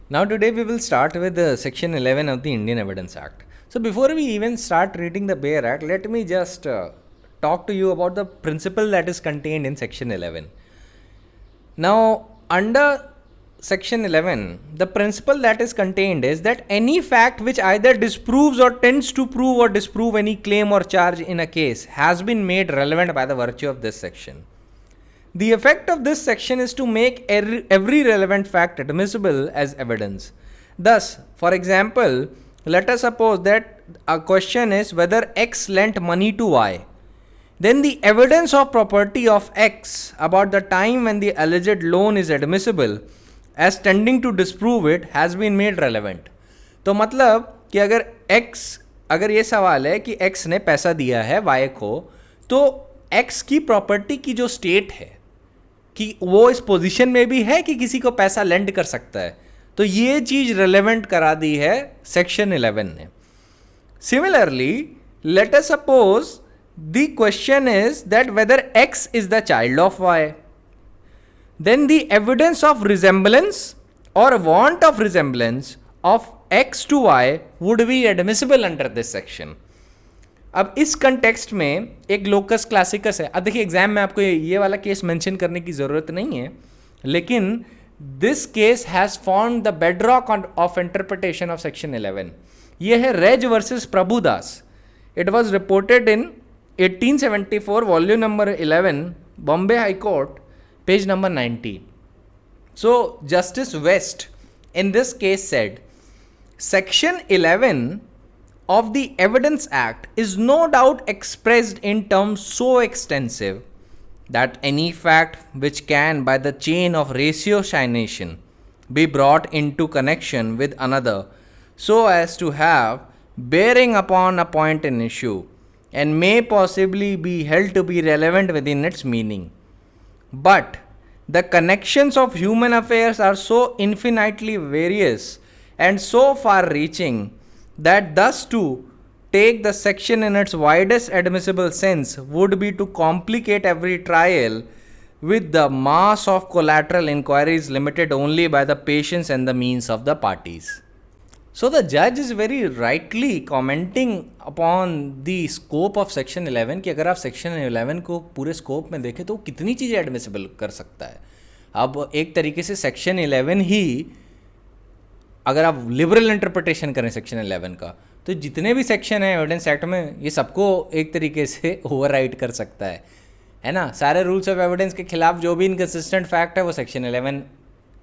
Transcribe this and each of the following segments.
Now today we will start with section 11 of the Indian Evidence Act. So before we even start reading the Bayer Act, let me just talk to you about the principle that is contained in section 11. Now under section 11, the principle that is contained is that any fact which either disproves or tends to prove or disprove any claim or charge in a case has been made relevant by the virtue of this section. The effect of this section is to make every relevant fact admissible as evidence. Thus, for example, let us suppose that a question is whether X lent money to Y. Then the evidence of property of X about the time when the alleged loan is admissible as tending to disprove it has been made relevant. तो मतलब कि अगर ये सवाल है कि X ने पैसा दिया है Y को, तो X की प्रॉपर्टी की जो स्टेट है कि वो इस पोजीशन में भी है कि किसी को पैसा लेंड कर सकता है, तो ये चीज रेलेवेंट करा दी है सेक्शन 11 ने. Similarly late us suppose the question is that whether X is the child of Y. then the evidence of resemblance or want of resemblance of X to Y would be admissible under this section. अब इस context में एक locus क्लासिकस है. अब देखिए exam में आपको ये वाला केस मेंशन करने की ज़रूरत नहीं है, लेकिन this case has form the bedrock of interpretation of section 11. ये है Reg versus Prabhudas. It was reported in 1874 volume number 11 Bombay high court page number 90. So Justice West in this case said, Section 11 of the Evidence Act is no doubt expressed in terms so extensive that any fact which can by the chain of ratiocination be brought into connection with another so as to have bearing upon a point in issue and may possibly be held to be relevant within its meaning. But the connections of human affairs are so infinitely various and so far reaching that thus to take the section in its widest admissible sense would be to complicate every trial with the mass of collateral inquiries limited only by the patience and the means of the parties. So the judge is very rightly commenting upon the scope of section 11 कि अगर आप section 11 को पूरे scope में देखें तो कितनी चीज़ें admissible कर सकता है. अब एक तरीके से section 11 ही अगर आप liberal interpretation करें section 11 का, तो जितने भी section हैं एविडेंस एक्ट में ये सबको एक तरीके से override कर सकता है ना. सारे रूल्स ऑफ एविडेंस के खिलाफ जो भी इनकन्सिस्टेंट फैक्ट है वो सेक्शन 11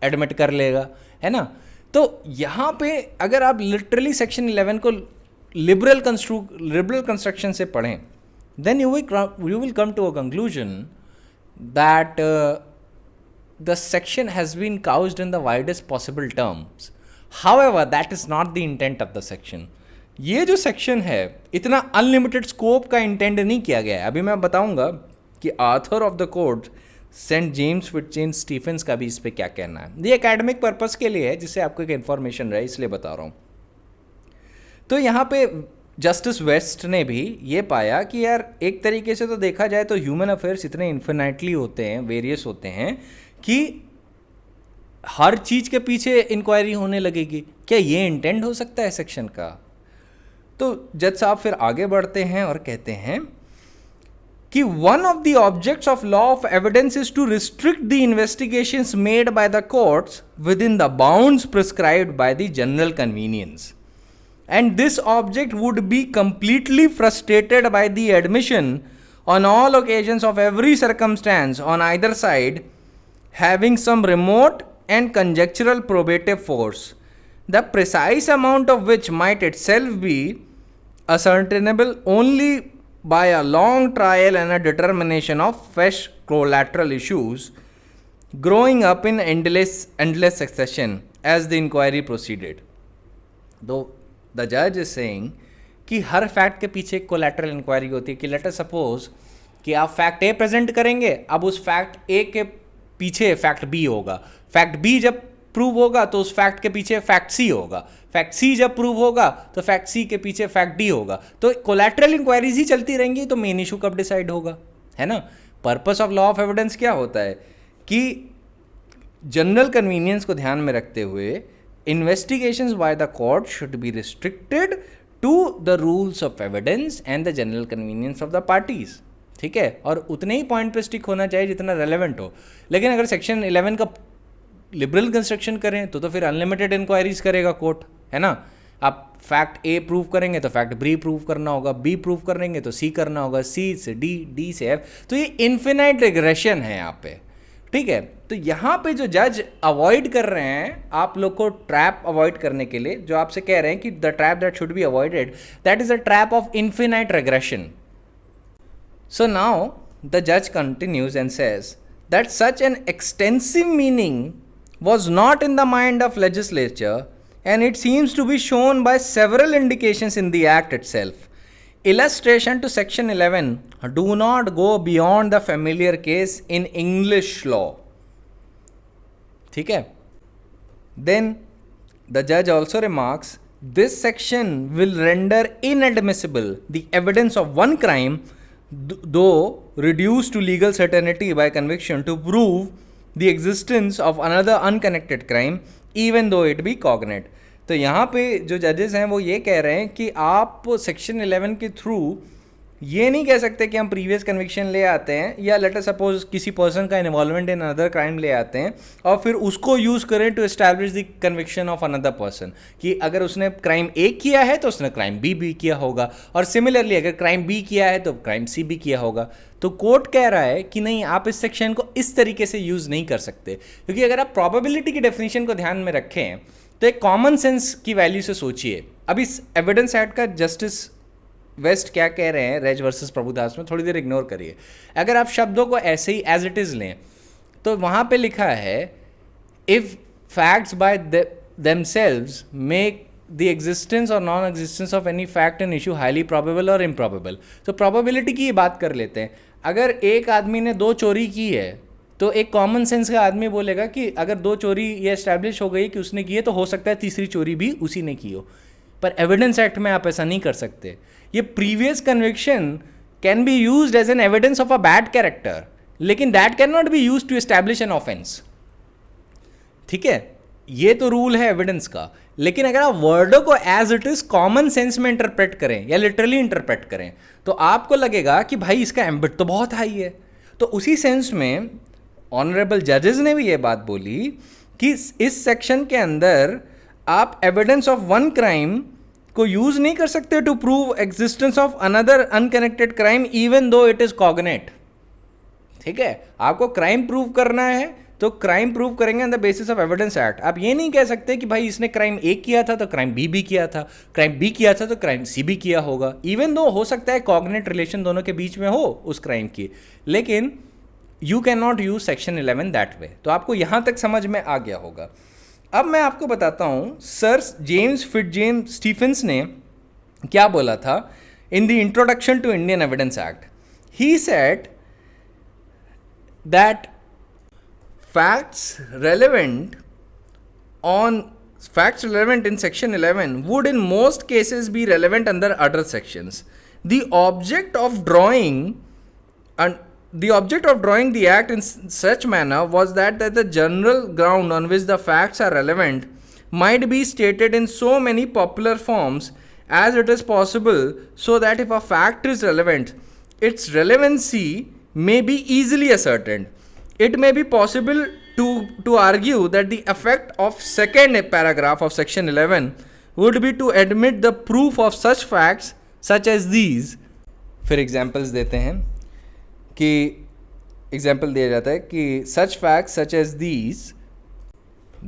एडमिट कर लेगा, है ना. तो यहाँ पे अगर आप लिटरली सेक्शन 11 को लिबरल कंस्ट्रक्शन से पढ़ें, then you will come to a conclusion that the section has been couched in the widest possible terms. However that is not the intent of the section. ये जो section है इतना unlimited scope का intent नहीं किया गया है. अभी मैं बताऊंगा कि author of the code Saint James Fitzjames Stephens का भी इस पर क्या कहना है. ये एकेडमिक पर्पस के लिए है, जिससे आपको एक इन्फॉर्मेशन रहे, इसलिए बता रहा हूँ. तो यहाँ पे जस्टिस वेस्ट ने भी ये पाया कि यार एक तरीके से तो देखा जाए तो ह्यूमन अफेयर्स इतने इन्फिनाइटली होते हैं, वेरियस होते हैं कि हर चीज़ के पीछे इंक्वायरी होने लगेगी. क्या ये इंटेंट हो सकता है सेक्शन का? तो जज साहब फिर आगे बढ़ते हैं और कहते हैं कि one of the objects of law of evidence is to restrict the investigations made by the courts within the bounds prescribed by the general convenience. And this object would be completely frustrated by the admission on all occasions of every circumstance on either side having some remote and conjectural probative force, the precise amount of which might itself be ascertainable only by a long trial and a determination of fresh collateral issues growing up in endless succession as the inquiry proceeded. Though the judge is saying कि हर fact के पीछे एक collateral inquiry होती है. कि late us suppose कि आप fact ए present करेंगे, अब उस फैक्ट ए के पीछे फैक्ट बी होगा. फैक्ट बी जब प्रूव होगा तो उस फैक्ट के पीछे फैक्ट सी होगा. फैक्ट सी जब प्रूव होगा तो फैक्ट सी के पीछे फैक्ट डी होगा. तो कोलैटरल इंक्वायरीज ही चलती रहेंगी, तो मेन इशू कब डिसाइड होगा, है ना. Purpose of law of evidence क्या होता है कि जनरल कन्वीनियंस को ध्यान में रखते हुए investigations by the court should be restricted to the rules of evidence and the general convenience of the parties. ठीक है, और उतने ही पॉइंट पे स्टिक होना चाहिए जितना रेलेवेंट हो. लेकिन अगर सेक्शन 11 का लिबरल कंस्ट्रक्शन करें तो फिर अनलिमिटेड इंक्वायरीज करेगा कोर्ट, है ना. आप फैक्ट ए प्रूव करेंगे तो फैक्ट बी प्रूव करना होगा, बी प्रूव करेंगे तो सी करना होगा, सी से डी, डी से एफ. तो ये इन्फिनाइट रिग्रेशन है यहाँ पे. ठीक है, तो यहाँ पे जो जज अवॉइड कर रहे हैं आप लोग को ट्रैप अवॉइड करने के लिए, जो आपसे कह रहे हैं कि the trap that should be avoided, that is a trap of infinite regression. So now the जज continues and says that such an extensive meaning was not in the mind of legislature, and it seems to be shown by several indications in the act itself. Illustration to section 11 do not go beyond the familiar case in English law. ठीक है. Then the judge also remarks, this section will render inadmissible the evidence of one crime, though reduced to legal certainty by conviction, to prove the existence of another unconnected crime even though it be cognate. तो यहाँ पे जो जजेस हैं वो ये कह रहे हैं कि आप सेक्शन 11 के थ्रू ये नहीं कह सकते कि हम प्रीवियस कन्विक्शन ले आते हैं या लेट अस सपोज किसी पर्सन का इन्वॉल्वमेंट इन अनदर क्राइम ले आते हैं और फिर उसको यूज़ करें to establish the conviction of another person, कि अगर उसने क्राइम ए किया है तो उसने क्राइम बी भी किया होगा, और सिमिलरली अगर क्राइम बी किया है तो क्राइम सी भी किया होगा. तो कोर्ट कह रहा है कि नहीं, आप इस सेक्शन को इस तरीके से यूज़ नहीं कर सकते, क्योंकि अगर आप प्रोबेबिलिटी की डेफिनेशन को ध्यान में रखें तो एक कॉमन सेंस की वैल्यू से सोचिए. अब इस एविडेंस एक्ट का जस्टिस वेस्ट क्या कह रहे हैं रेज वर्सेस प्रभुदास में, थोड़ी देर इग्नोर करिए. अगर आप शब्दों को ऐसे ही एज इट इज़ लें तो वहाँ पे लिखा है if facts by themselves make the existence और non existence of any fact and issue highly probable और इम्प्रॉबेबल. तो प्रोबेबिलिटी की बात कर लेते हैं. अगर एक आदमी ने 2 चोरी की है तो एक कॉमन सेंस का आदमी बोलेगा कि अगर 2 चोरी ये एस्टैब्लिश हो गई कि उसने की है तो हो सकता है तीसरी चोरी भी उसी ने की हो. पर एविडेंस एक्ट में आप ऐसा नहीं कर सकते. ये previous conviction can be used as an evidence of a bad character, लेकिन that can not be used to establish an offence. ठीक है, ये तो रूल है एविडेंस का. लेकिन अगर आप वर्डों को as it is common sense में इंटरप्रेट करें या लिटरली इंटरप्रेट करें तो आपको लगेगा कि भाई इसका एम्बिट तो बहुत हाई है. तो उसी सेंस में ऑनरेबल जजेस ने भी ये बात बोली कि इस सेक्शन के अंदर आप एविडेंस ऑफ वन क्राइम को यूज नहीं कर सकते to prove existence of another unconnected crime even though it is cognate. ठीक है, आपको क्राइम प्रूव करना है तो क्राइम प्रूव करेंगे on the basis of evidence act. आप ये नहीं कह सकते कि भाई इसने क्राइम ए किया था तो क्राइम बी भी किया था, क्राइम बी किया था तो क्राइम सी भी किया होगा, इवन दो हो सकता है कॉग्नेट रिलेशन दोनों के बीच में हो उस क्राइम की. लेकिन you can not use section 11 that way. तो आपको यहाँ तक समझ में आ गया होगा. अब मैं आपको बताता हूँ सर जेम्स फिट्जजेम्स स्टीफेंस ने क्या बोला था in the introduction to Indian evidence act. He said that facts relevant in section 11 would in most cases be relevant under other sections. The object of drawing the act in such manner was that the general ground on which the facts are relevant might be stated in so many popular forms as it is possible, so that if a fact is relevant, its relevancy may be easily ascertained. It may be possible to argue that the effect of second paragraph of section 11 would be to admit the proof of such facts such as these. फिर examples देते हैं कि example दिया जाता है कि such facts such as these,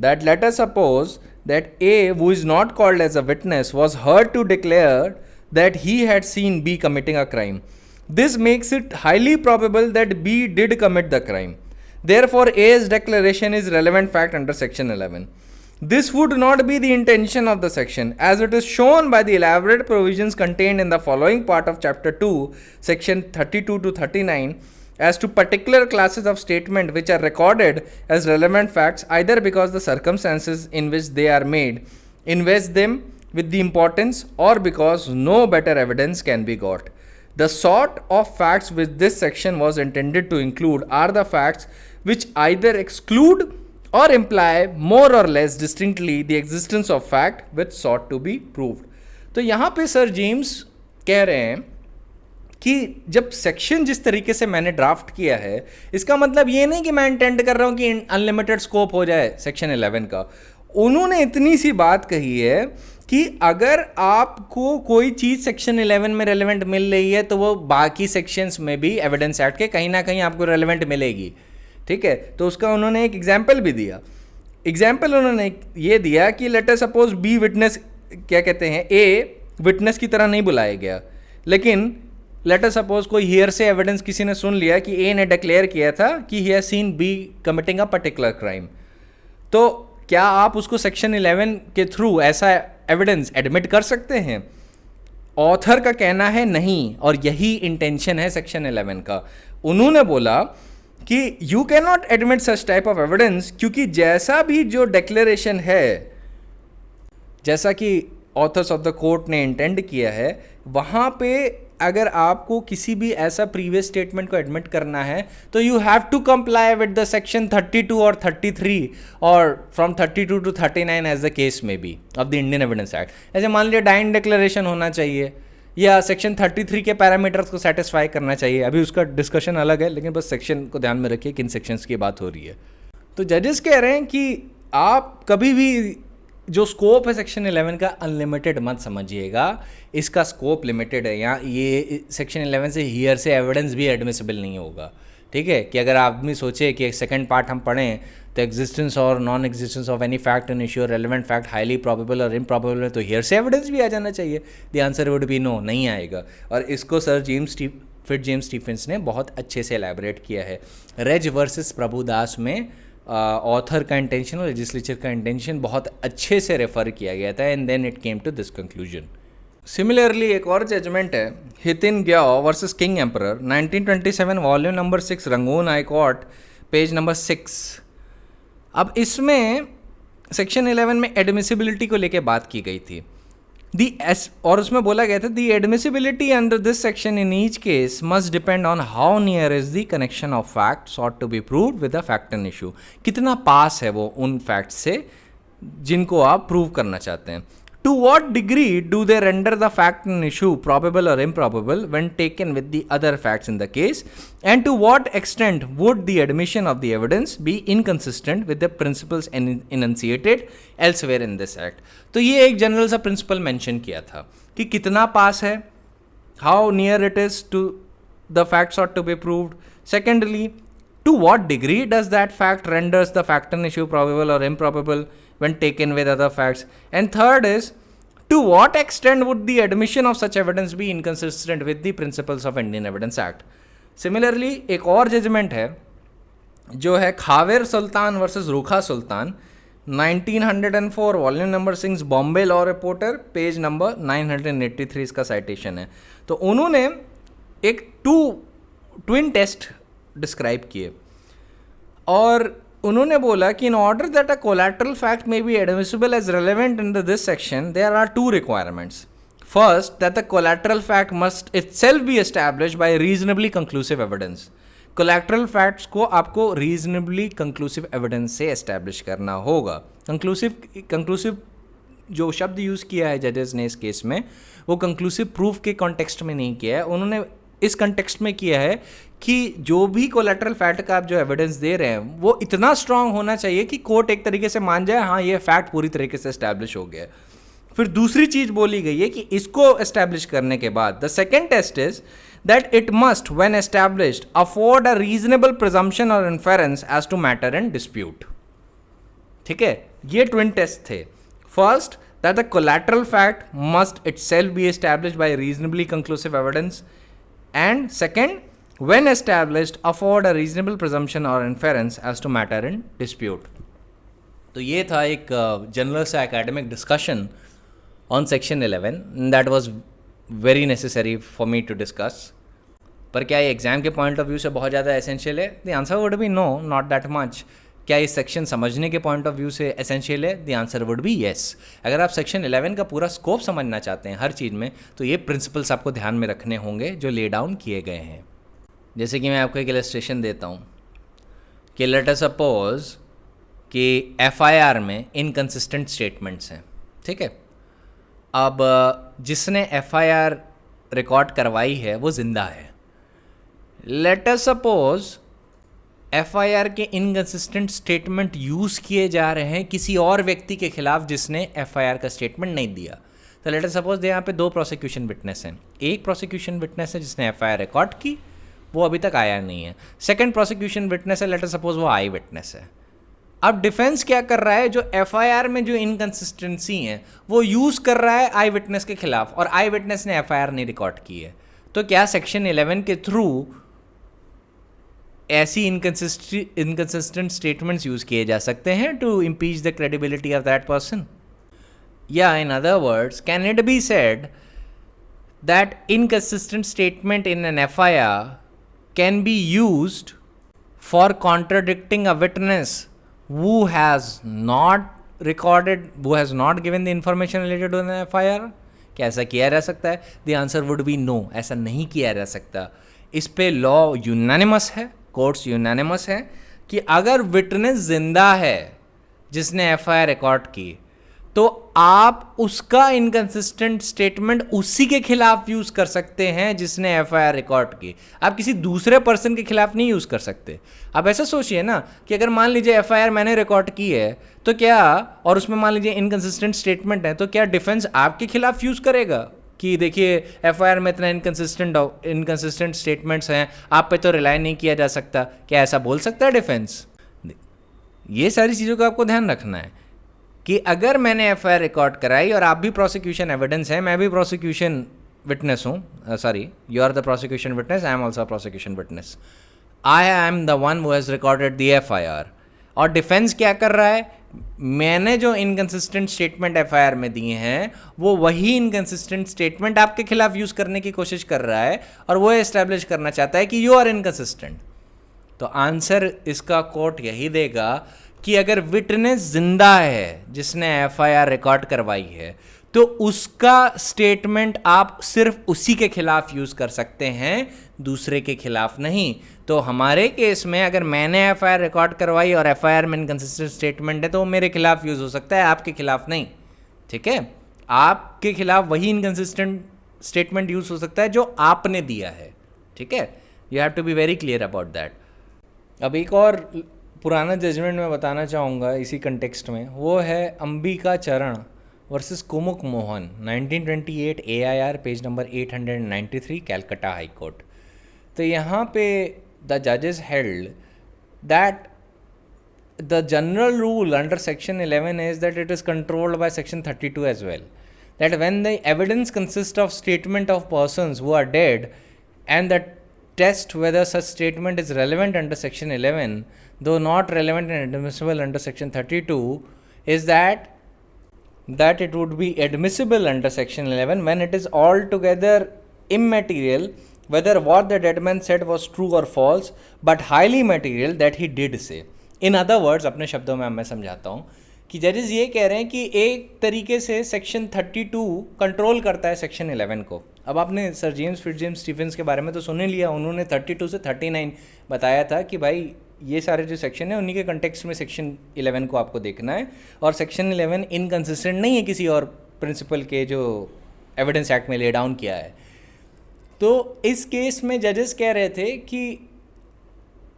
that let us suppose that A, who is not called as a witness, was heard to declare that he had seen B committing a crime. This makes it highly probable that B did commit the crime. Therefore, A's declaration is relevant fact under section 11. This would not be the intention of the section, as it is shown by the elaborate provisions contained in the following part of chapter 2, section 32 to 39, as to particular classes of statement which are recorded as relevant facts either because the circumstances in which they are made invest them with the importance or because no better evidence can be got. The sort of facts which this section was intended to include are the facts which either exclude or imply more or less distinctly the existence of fact which sought to be proved. तो यहाँ पे sir James कह रहे हैं कि जब section जिस तरीके से मैंने ड्राफ्ट किया है, इसका मतलब ये नहीं कि मैं इंटेंड कर रहा हूँ कि अनलिमिटेड स्कोप हो जाए सेक्शन 11 का. उन्होंने इतनी सी बात कही है कि अगर आपको कोई चीज़ सेक्शन 11 में रेलेवेंट मिल रही है तो वो बाकी सेक्शंस में भी एविडेंस एक्ट के कहीं ना कहीं आपको रेलेवेंट मिलेगी. ठीक है, तो उसका उन्होंने एक एग्जाम्पल भी दिया. एग्जाम्पल उन्होंने ये दिया कि late us suppose B witness, क्या कहते हैं, ए विटनेस की तरह नहीं बुलाया गया, लेकिन लेट अस सपोज कोई हियर से एविडेंस किसी ने सुन लिया कि ए ने डिक्लेयर किया था कि he has seen be committing a particular crime. तो क्या आप उसको सेक्शन 11 के थ्रू ऐसा एविडेंस एडमिट कर सकते हैं? ऑथर का कहना है नहीं, और यही इंटेंशन है सेक्शन 11 का. उन्होंने बोला कि you can not admit such type of evidence, क्योंकि जैसा भी जो डिक्लेरेशन है, जैसा कि ऑथर्स ऑफ द कोर्ट ने इंटेंड किया है, वहाँ पे अगर आपको किसी भी ऐसा प्रीवियस स्टेटमेंट को एडमिट करना है तो you have to comply with the section 32 और 33 और from 32 to 39 as the case may be of the Indian evidence Act. ऐसे मान लीजिए डाइंग डिक्लेरेशन होना चाहिए या सेक्शन 33 के पैरामीटर्स को सेटिस्फाई करना चाहिए. अभी उसका डिस्कशन अलग है, लेकिन बस सेक्शन को ध्यान में रखिए किन सेक्शंस की बात हो रही है. तो जजेस कह रहे हैं कि आप कभी भी जो स्कोप है सेक्शन 11 का अनलिमिटेड मत समझिएगा, इसका स्कोप लिमिटेड है. यहाँ ये सेक्शन 11 से हियर से एविडेंस भी एडमिसिबल नहीं होगा. ठीक है, कि अगर आदमी सोचे कि एक सेकंड पार्ट हम पढ़ें तो एग्जिस्टेंस और non existence of any fact in issue relevant fact highly probable और इम्प्रॉबेबल है तो हियर से एविडेंस भी आ जाना चाहिए. The answer would be no, नहीं आएगा. और इसको सर जेम्स स्टीफेंस ने बहुत अच्छे से एलैबोरेट किया है. रेज वर्सेस प्रभुदास में ऑथर का इंटेंशन और लेजिस्लेचर का इंटेंशन बहुत अच्छे से रेफर किया गया था, and then it came to this conclusion. Similarly एक और जजमेंट है, हितिन ग्याओ versus King Emperor, 1927, volume number 6, Rangoon High Court, page number 6. अब इसमें सेक्शन 11 में एडमिसिबिलिटी को लेके बात की गई थी. और उसमें बोला गया था the admissibility under this section in each case must depend on how near is the connection of fact sought to be proved with the fact and issue. कितना पास है वो उन फैक्ट से जिनको आप प्रूव करना चाहते हैं. To what degree do they render the fact and issue probable or improbable when taken with the other facts in the case, and to what extent would the admission of the evidence be inconsistent with the principles enunciated elsewhere in this act? तो ये एक general सा principal mention किया था कि कितना पास है, how near it is to the facts ought to be proved. Secondly, to what degree does that fact renders the fact and issue probable or improbable when taken with other facts. And third is, to what extent would the admission of such evidence be inconsistent with the principles of Indian Evidence Act. Similarly, एक और judgment है जो है खावेर सुल्तान versus रूखा सुल्तान, 1904, volume number 6, Bombay law reporter, page number 983 इसका citation है. तो उन्होंने एक ट्विन टेस्ट डिस्क्राइब किए और उन्होंने बोला कि in order that a collateral fact may be admissible as relevant under this section there are two requirements. First, that the collateral fact must itself be established by reasonably conclusive evidence. Collateral facts को आपको reasonably conclusive evidence से establish करना होगा. Conclusive जो शब्द use किया है जजेस ने इस केस में, वो कंक्लूसिव प्रूफ के कॉन्टेक्स्ट में नहीं किया है. उन्होंने इस कंटेक्स्ट में किया है कि जो भी कोलैटरल फैक्ट का आप जो एविडेंस दे रहे हैं वो इतना स्ट्रांग होना चाहिए कि कोर्ट एक तरीके से मान जाए हाँ ये फैक्ट पूरी तरीके से एस्टैब्लिश हो गया. फिर दूसरी चीज़ बोली गई है कि इसको एस्टैब्लिश करने के बाद the second test is that it must when established afford a reasonable presumption और inference as to matter in dispute. ठीक है, ये ट्विन टेस्ट थे. First, that the collateral fact must itself be established by reasonably conclusive evidence, and second, when established afford a reasonable presumption or inference as to matter in dispute. तो ये था एक general सा academic discussion on section 11 that was very necessary for me to discuss. पर क्या ये exam के point of view से बहुत ज़्यादा एसेंशियल है? The answer would be no, not that much. क्या ये सेक्शन समझने के पॉइंट ऑफ व्यू से एसेंशियल है? The answer would be yes. अगर आप सेक्शन 11 का पूरा स्कोप समझना चाहते हैं हर चीज़ में, तो ये प्रिंसिपल्स आपको ध्यान में रखने होंगे जो ले डाउन किए गए हैं. जैसे कि मैं आपको एक इलस्ट्रेशन देता हूँ कि लेट अस सपोज कि एफआईआर में इनकंसिस्टेंट स्टेटमेंट्स हैं, ठीक है। अब जिसने एफआईआर रिकॉर्ड करवाई है वो जिंदा है। लेट अस सपोज एफआईआर के इनकंसिस्टेंट स्टेटमेंट यूज़ किए जा रहे हैं किसी और व्यक्ति के खिलाफ जिसने एफआईआर का स्टेटमेंट नहीं दिया। तो लेट अस सपोज यहाँ पे दो प्रोसिक्यूशन विटनेस हैं। एक प्रोसिक्यूशन विटनेस है जिसने एफआईआर रिकॉर्ड की, वो अभी तक आया नहीं है। सेकंड प्रोसिक्यूशन विटनेस है, लेट अस सपोज वो आई विटनेस है। अब डिफेंस क्या कर रहा है, जो एफआईआर में जो इनकंसिस्टेंसी है वो यूज़ कर रहा है आई विटनेस के खिलाफ, और आई विटनेस ने एफआईआर नहीं रिकॉर्ड की है। तो क्या सेक्शन 11 के थ्रू ऐसी इनकंसिस्टेंट स्टेटमेंट्स यूज़ किए जा सकते हैं to impeach the credibility of that person? या in other words, can it be said that inconsistent statement in an FIR can be used for contradicting a witness who has not recorded, who has not given the information related to an FIR? क्या ऐसा किया जा सकता है? The answer would be no, ऐसा नहीं किया जा सकता। इस पे लॉ यूनानिमस है, कोर्ट्स यूनानिमस है कि अगर विटनेस जिंदा है जिसने एफआईआर रिकॉर्ड की, तो आप उसका इनकंसिस्टेंट स्टेटमेंट उसी के खिलाफ यूज़ कर सकते हैं जिसने एफआईआर रिकॉर्ड की। आप किसी दूसरे पर्सन के खिलाफ नहीं यूज़ कर सकते। आप ऐसा सोचिए ना कि अगर मान लीजिए एफआईआर मैंने रिकॉर्ड की है तो क्या, और उसमें मान लीजिए इनकंसिस्टेंट स्टेटमेंट है, तो क्या डिफेंस आपके खिलाफ यूज़ करेगा कि देखिए एफआईआर में इतना इनकंसिस्टेंट स्टेटमेंट्स हैं, आप पे तो रिलाई नहीं किया जा सकता? क्या ऐसा बोल सकता है डिफेंस? ये सारी चीज़ों का आपको ध्यान रखना है कि अगर मैंने एफआईआर रिकॉर्ड कराई और आप भी प्रोसिक्यूशन एविडेंस है, मैं भी प्रोसिक्यूशन विटनेस हूँ, sorry you are the prosecution witness, I am also prosecution witness, I am the one who has recorded the FIR. और डिफेंस क्या कर रहा है, मैंने जो इनकंसिस्टेंट स्टेटमेंट एफआईआर में दिए हैं वो वही इनकंसिस्टेंट स्टेटमेंट आपके खिलाफ यूज़ करने की कोशिश कर रहा है, और वो एस्टैब्लिश करना चाहता है कि यू आर इनकंसिस्टेंट। तो आंसर इसका कोर्ट यही देगा कि अगर विटनेस जिंदा है जिसने एफआईआर रिकॉर्ड करवाई है, तो उसका स्टेटमेंट आप सिर्फ उसी के खिलाफ यूज़ कर सकते हैं, दूसरे के खिलाफ नहीं। तो हमारे केस में अगर मैंने एफआईआर रिकॉर्ड करवाई और एफआईआर में इनकंसिस्टेंट स्टेटमेंट है, तो वो मेरे खिलाफ यूज़ हो सकता है, आपके खिलाफ नहीं। ठीक है, आपके खिलाफ वही इनकंसिस्टेंट स्टेटमेंट यूज़ हो सकता है जो आपने दिया है। ठीक है, you have to be very clear about that. अब एक और पुराना जजमेंट मैं बताना चाहूँगा इसी कंटेक्स्ट में, वो है Ambika Charan versus Kumud Mohan, 1928 AIR page number 893, Calcutta High Court. तो यहाँ पे द जजेस held that the general rule under section 11 is that it is controlled by section 32 as well, that when the evidence consists of statement of persons who are dead and the test whether such statement is relevant under section 11 though not relevant and admissible under section 32 is that it would be admissible under section 11 when it is altogether immaterial whether what the dead man said was true or false, but highly material that he did say. In other words, अपने शब्दों में मैं समझाता हूँ कि जजेस ये कह रहे हैं कि एक तरीके से सेक्शन 32 कंट्रोल करता है सेक्शन 11 को। अब आपने सर जेम्स फिट्जजेम्स स्टीफेंस के बारे में तो सुन ही लिया, उन्होंने 32 से 39 बताया था कि भाई ये सारे जो सेक्शन है उन्हीं के कंटेक्स्ट में सेक्शन 11 को आपको देखना है, और सेक्शन 11 इनकंसिस्टेंट नहीं है किसी और प्रिंसिपल के जो एविडेंस एक्ट में ले डाउन किया है। तो इस केस में जजेस कह रहे थे कि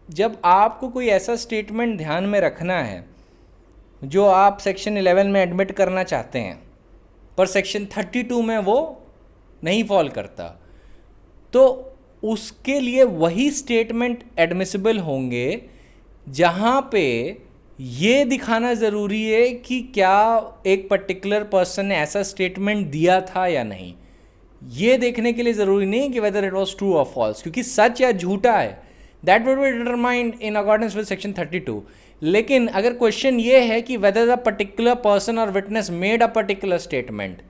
जब आपको कोई ऐसा स्टेटमेंट ध्यान में रखना है जो आप सेक्शन 11 में एडमिट करना चाहते हैं पर सेक्शन 32 में वो नहीं फॉल करता, तो उसके लिए वही स्टेटमेंट एडमिसिबल होंगे जहाँ पे ये दिखाना ज़रूरी है कि क्या एक पर्टिकुलर पर्सन ने ऐसा स्टेटमेंट दिया था या नहीं। ये देखने के लिए ज़रूरी नहीं कि वेदर इट वॉज ट्रू और फॉल्स, क्योंकि सच या झूठा है that would be determined in accordance with section 32। लेकिन अगर क्वेश्चन ये है कि वेदर द पर्टिकुलर पर्सन और witness made a particular statement,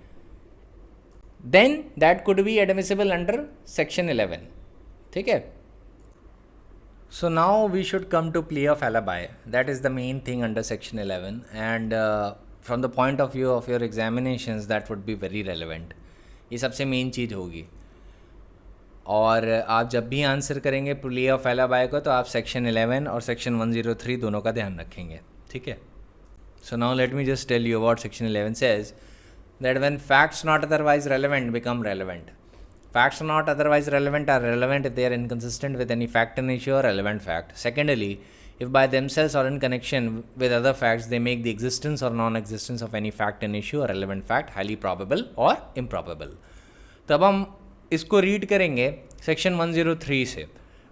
then that could be admissible under section 11। ठीक है, so now we should come to plea of alibi, that is the main thing under section 11, and from the point of view of your examinations that would be very relevant. ये सबसे main चीज़ होगी, और आप जब भी answer करेंगे play of alibi को तो आप सेक्शन 11 और सेक्शन 103 दोनों का ध्यान रखेंगे। ठीक है. So now let me just tell you what section 11 says, that when facts not otherwise relevant become relevant. Facts not otherwise relevant are relevant if they are inconsistent with any fact in issue or relevant fact. Secondly, if by themselves or in connection with other facts they make the existence or non-existence of any fact in issue or relevant fact highly probable or improbable. तब हम इसको read करेंगे section 103 से.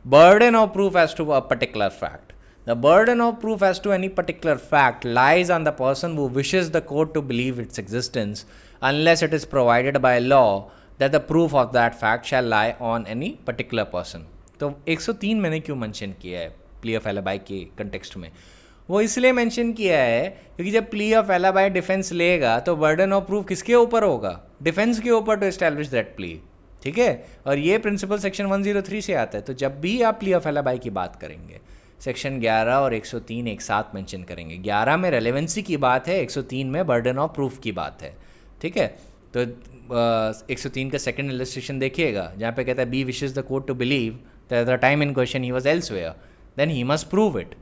Burden of proof as to a particular fact. The burden of proof as to any particular fact lies on the person who wishes the court to believe its existence, unless it is provided by law that the proof of that fact shall lie on any particular person. तो 103 मैंने क्यों mention किया है plea of alibi के context में? वो इसलिए mention किया है क्योंकि जब प्ली ऑफ एलिबाई डिफेंस लेगा तो बर्डन ऑफ प्रूफ किसके ऊपर होगा? डिफेंस के ऊपर टू एस्टैब्लिश दैट प्ली. ठीक है, और ये प्रिंसिपल सेक्शन 103 से आता है. तो जब भी आप प्ली ऑफ एलिबाई की बात करेंगे सेक्शन 11 और 103 एक साथ मेंशन करेंगे. 11 में रेलेवेंसी की बात है, 103 में बर्डन ऑफ प्रूफ की बात है. ठीक है, तो 103 का सेकंड इलस्ट्रेशन देखिएगा जहाँ पे कहता है B wishes the court to believe that the time in question he was elsewhere, then he must prove it.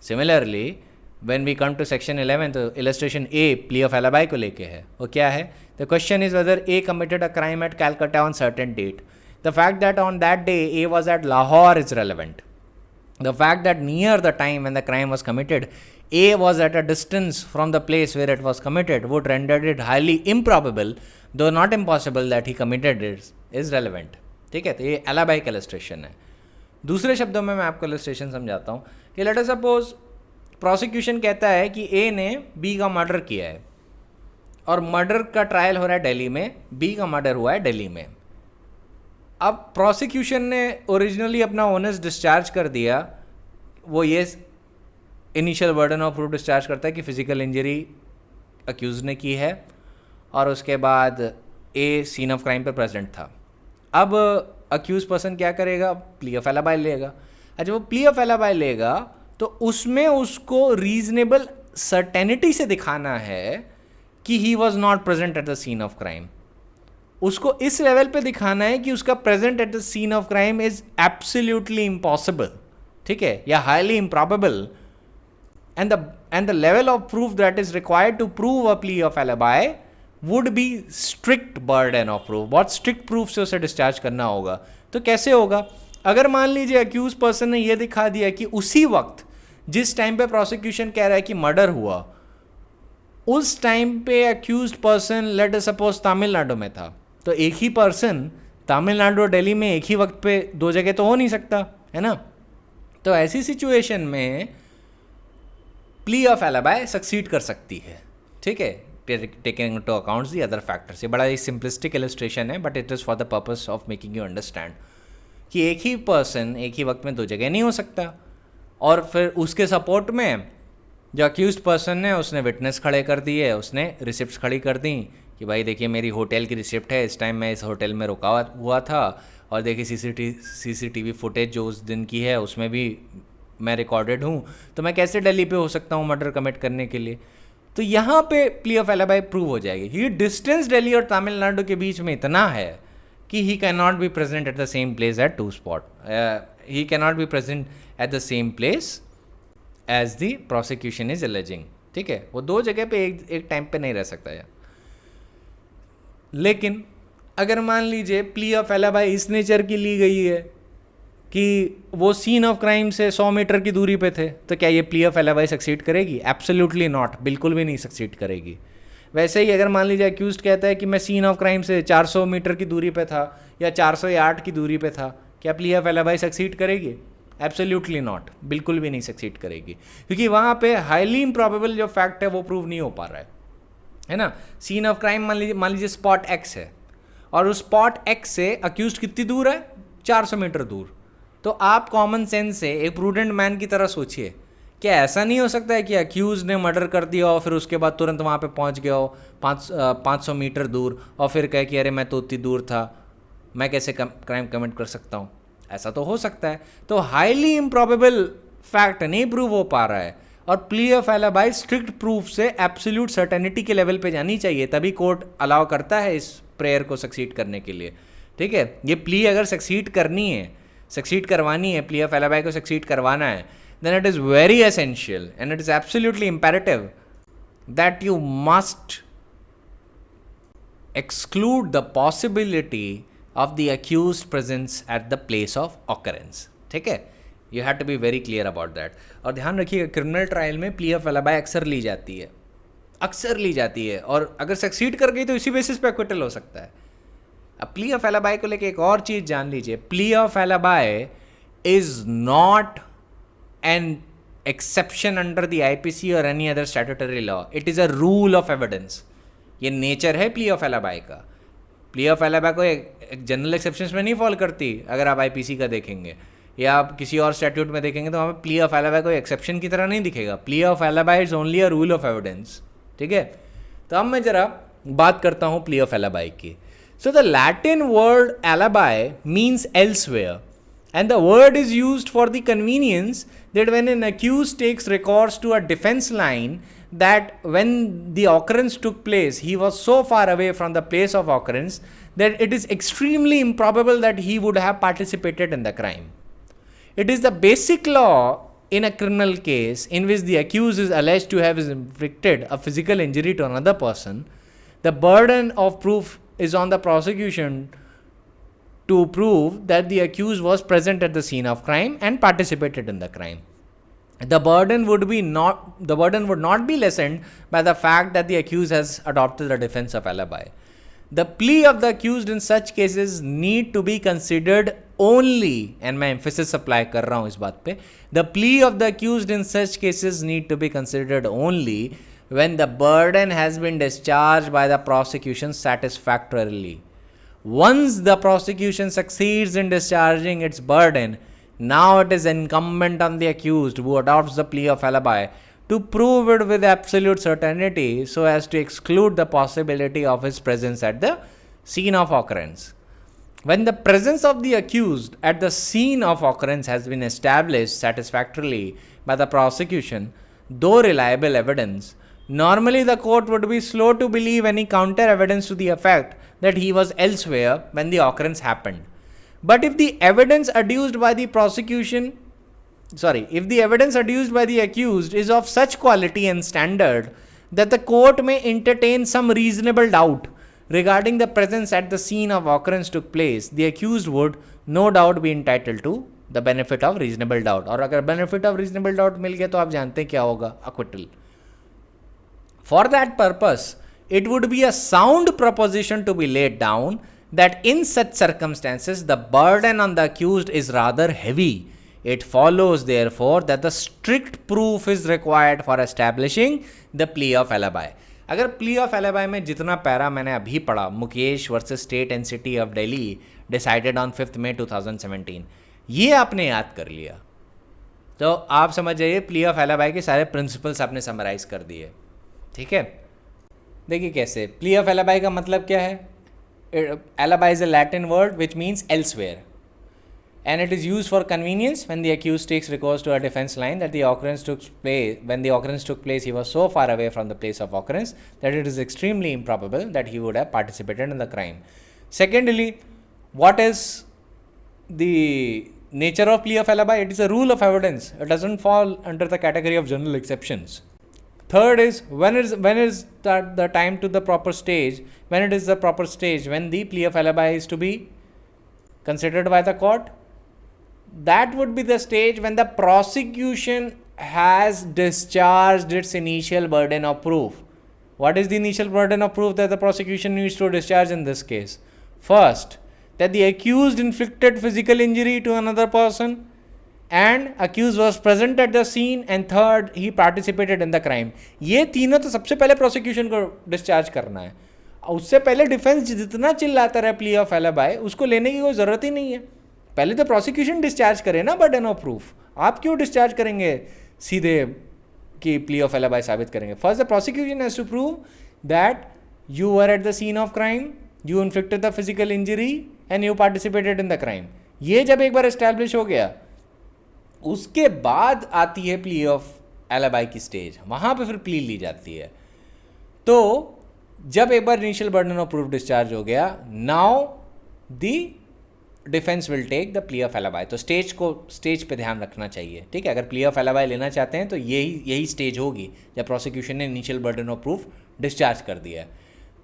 Similarly when we come to section 11 तो illustration A plea of alibi को लेके है. वो क्या है? The question is whether A committed a crime at Calcutta on certain date. The fact that on that day A was at Lahore is relevant. The fact that near the time when the crime was committed, A was at a distance from the place where it was committed would render it highly improbable, though not impossible, that he committed it is relevant. ठीक है, तो ये alibi का illustration है. दूसरे शब्दों में मैं आपको इलस्ट्रेशन समझाता हूँ कि लेट अस सपोज प्रोसिक्यूशन कहता है कि ए ने बी का मर्डर किया है और मर्डर का ट्रायल हो रहा है दिल्ली में, बी का मर्डर हुआ है दिल्ली में. अब प्रोसिक्यूशन ने ओरिजिनली अपना ओनर्स डिस्चार्ज कर दिया. वो ये initial burden of proof discharge करता है कि फिजिकल इंजरी अक्यूज ने की है और उसके बाद ए सीन ऑफ क्राइम पे प्रेजेंट था. अब अक्यूज पर्सन क्या करेगा? प्ली ऑफ एलिबाई लेगा. अच्छा, वो प्ली ऑफ एलिबाई लेगा तो उसमें उसको रीजनेबल सर्टेनिटी से दिखाना है कि he was not present at the scene of crime. उसको इस लेवल पे दिखाना है कि उसका present at the scene of crime is absolutely impossible. ठीक है, या highly improbable. And the level of proof that is required to prove a plea of alibi would be strict burden of proof. बहुत strict proof से उसे discharge करना होगा. तो कैसे होगा? अगर मान लीजिए अक्यूज पर्सन ने यह दिखा दिया कि उसी वक्त जिस टाइम पे प्रोसिक्यूशन कह रहा है कि मर्डर हुआ, उस टाइम पे accused person let us suppose Tamil Nadu में था, तो एक ही पर्सन तमिलनाडु और दिल्ली में एक ही वक्त पे दो जगह तो हो नहीं सकता, है ना? तो ऐसी सिचुएशन में प्ली ऑफ एलिबाई सक्सीड कर सकती है. ठीक है, taking into accounts the other factors. ये बड़ा ही सिंपलिस्टिक इलस्ट्रेशन है but it is for the purpose of making you understand कि एक ही पर्सन एक ही वक्त में दो जगह नहीं हो सकता. और फिर उसके सपोर्ट में जो अक्यूज्ड पर्सन ने उसने विटनेस खड़े कर दिए, उसने रिसिप्ट्स खड़ी कर दी कि भाई देखिए मेरी होटल की रिसिप्ट है, इस टाइम मैं इस होटल में रुका हुआ था और देखिए सीसीटीवी फुटेज जो उस दिन की है उसमें भी मैं रिकॉर्डेड हूँ, तो मैं कैसे दिल्ली पे हो सकता हूँ मर्डर कमिट करने के लिए? तो यहाँ पे प्ली ऑफ एलिबाई प्रूव हो जाएगी. ये डिस्टेंस दिल्ली और तमिलनाडु के बीच में इतना है कि he can not be present at the same place at two spot. He can not be present at the same place as the prosecution is alleging. ठीक है, वो दो जगह पे एक टाइम पे नहीं रह सकता है. लेकिन अगर मान लीजिए प्ली ऑफ एलिबाई इस नेचर की ली गई है कि वो सीन ऑफ क्राइम से 100 मीटर की दूरी पे थे, तो क्या ये प्ली ऑफ एलिबाई सक्सीड करेगी? एब्सोल्युटली नॉट, बिल्कुल भी नहीं सक्सीड करेगी. वैसे ही अगर मान लीजिए अक्यूज्ड कहता है कि मैं सीन ऑफ क्राइम से 400 मीटर की दूरी पे था या 408 की दूरी पे था, क्या प्ली ऑफ एलिबाई सक्सीड करेगी? एब्सोल्युटली नॉट, बिल्कुल भी नहीं सक्सीड करेगी, क्योंकि वहाँ पे हाईली इम्प्रॉबेबल जो फैक्ट है वो प्रूव नहीं हो पा रहा है ना? सीन ऑफ क्राइम मान लीजिए स्पॉट एक्स है और उस स्पॉट एक्स से अक्यूज्ड कितनी दूर है? 400 मीटर दूर. तो आप कॉमन सेंस से एक प्रूडेंट मैन की तरह सोचिए, क्या ऐसा नहीं हो सकता है कि अक्यूज ने मर्डर कर दिया और फिर उसके बाद तुरंत वहाँ पे पहुँच गया हो 500 मीटर दूर और फिर कहे कि अरे मैं तो उतनी दूर था, मैं कैसे क्राइम कमिट कर सकता हूँ? ऐसा तो हो सकता है. तो हाईली इम्प्रॉबेबल फैक्ट नहीं प्रूव हो पा रहा है और plea of alibi strict proof से एब्सोल्यूट सर्टेनिटी के लेवल पे जानी चाहिए, तभी कोर्ट अलाउ करता है इस प्रेयर को सक्सीड करने के लिए. ठीक है, ये प्ली अगर सक्सीड करनी है, सक्सीड करवानी है, प्ली ऑफ एलिबाई को सक्सीड करवाना है, then it is very essential and it is absolutely imperative that you must exclude the possibility of the accused presence at the place of occurrence. ठीक है, you have to be very clear about that. और ध्यान रखिएगा, criminal trial में plea of alibi अक्सर ली जाती है, और अगर सक्सीड कर गई तो इसी बेसिस पे एक्विटल हो सकता है. अब प्ली ऑफ एलिबाई को लेके एक और चीज़ जान लीजिए. Plea of alibi is not an exception under the IPC और any other statutory law. It is a rule of evidence. ये नेचर है प्ली ऑफ एलिबाई का. प्ली ऑफ एलिबाई को एक जनरल एक्सेप्शंस में नहीं फॉल करती. अगर आप आईपीसी का देखेंगे या आप किसी और स्टैट्यूट में देखेंगे तो वहाँ पे प्ली ऑफ एलिबाई कोई एक्सेप्शन की तरह नहीं दिखेगा. Plea of alibi is only a rule of evidence. ठीक है, तो अब मैं जरा बात करता हूँ प्ली ऑफ एलिबाई की. So the Latin word alibi means elsewhere and the word is used for the convenience that when an accused takes recourse to a defense line that when the occurrence took place he was so far away from the place of occurrence that it is extremely improbable that he would have participated in the crime. It is the basic law in a criminal case in which the accused is alleged to have inflicted a physical injury to another person. The burden of proof is on the prosecution to prove that the accused was present at the scene of crime and participated in the crime. The burden would not be lessened by the fact that the accused has adopted the defense of alibi. The plea of the accused in such cases need to be considered only, and मैं emphasis apply कर रहा हूँ इस बात पे, the plea of the accused in such cases need to be considered only when the burden has been discharged by the prosecution satisfactorily. Once the prosecution succeeds in discharging its burden, now it is incumbent on the accused who adopts the plea of alibi to prove it with absolute certainty so as to exclude the possibility of his presence at the scene of occurrence. When the presence of the accused at the scene of occurrence has been established satisfactorily by the prosecution, though reliable evidence, normally the court would be slow to believe any counter evidence to the effect that he was elsewhere when the occurrence happened. But if the evidence adduced by the accused is of such quality and standard that the court may entertain some reasonable doubt regarding the presence at the scene of occurrence took place, the accused would no doubt be entitled to the benefit of reasonable doubt. और अगर benefit of reasonable doubt मिल गया तो आप जानते हैं क्या होगा, acquittal. For that purpose, it would be a sound proposition to be laid down that in such circumstances the burden on the accused is rather heavy. It follows therefore that the strict proof is required for establishing the plea of alibi. अगर plea of alibi में जितना para मैंने अभी पढ़ा, Mukesh versus state and city of Delhi decided on 5 मई 2017, ये आपने याद कर लिया तो आप समझ जाइए plea of alibi के सारे प्रिंसिपल्स आपने समराइज कर दिए. ठीक है, देखिए कैसे. प्ली ऑफ एलिबाई का मतलब क्या है? Alibi is a Latin word which means elsewhere and it is use for convenience when the accused takes recourse to a defence line that the occurrence took place. When the occurrence took place he was so far away from the place of occurrence that it is extremely improbable that he would have participated in the crime. Secondly, what is the nature of plea of alibi? It is a rule of evidence. It doesn't fall under the category of general exceptions. Third is when is the time to the proper stage, when it is the proper stage, when the plea of alibi is to be considered by the court. That would be the stage when the prosecution has discharged its initial burden of proof. What is the initial burden of proof that the prosecution needs to discharge in this case? First, that the accused inflicted physical injury to another person and accused was present at the scene, and third, he participated in the crime. ये तीनों तो सबसे पहले prosecution को discharge करना है. उससे पहले डिफेंस जितना चिल्लाता रहे प्ली ऑफ एलिबाई, उसको लेने की कोई ज़रूरत ही नहीं है. पहले तो प्रोसिक्यूशन डिस्चार्ज करे ना बर्डन ऑफ प्रूफ. आप क्यों डिस्चार्ज करेंगे सीधे कि प्ली ऑफ एलिबाई साबित करेंगे? First the prosecution has to prove that you were at the scene of crime, you inflicted the physical injury and you participated in the crime. ये जब एक बार एस्टैब्लिश हो गया, उसके बाद आती है प्ली ऑफ एलिबाई की स्टेज. वहाँ पे फिर प्ली ली जाती है. तो जब एक बार initial burden of proof discharge हो गया, now the defence will take the plea of alibi. तो स्टेज पे ध्यान रखना चाहिए, ठीक है। अगर प्ली ऑफ एलाबाई लेना चाहते हैं तो यही स्टेज होगी जब प्रोसिक्यूशन ने initial burden of proof discharge कर दिया है।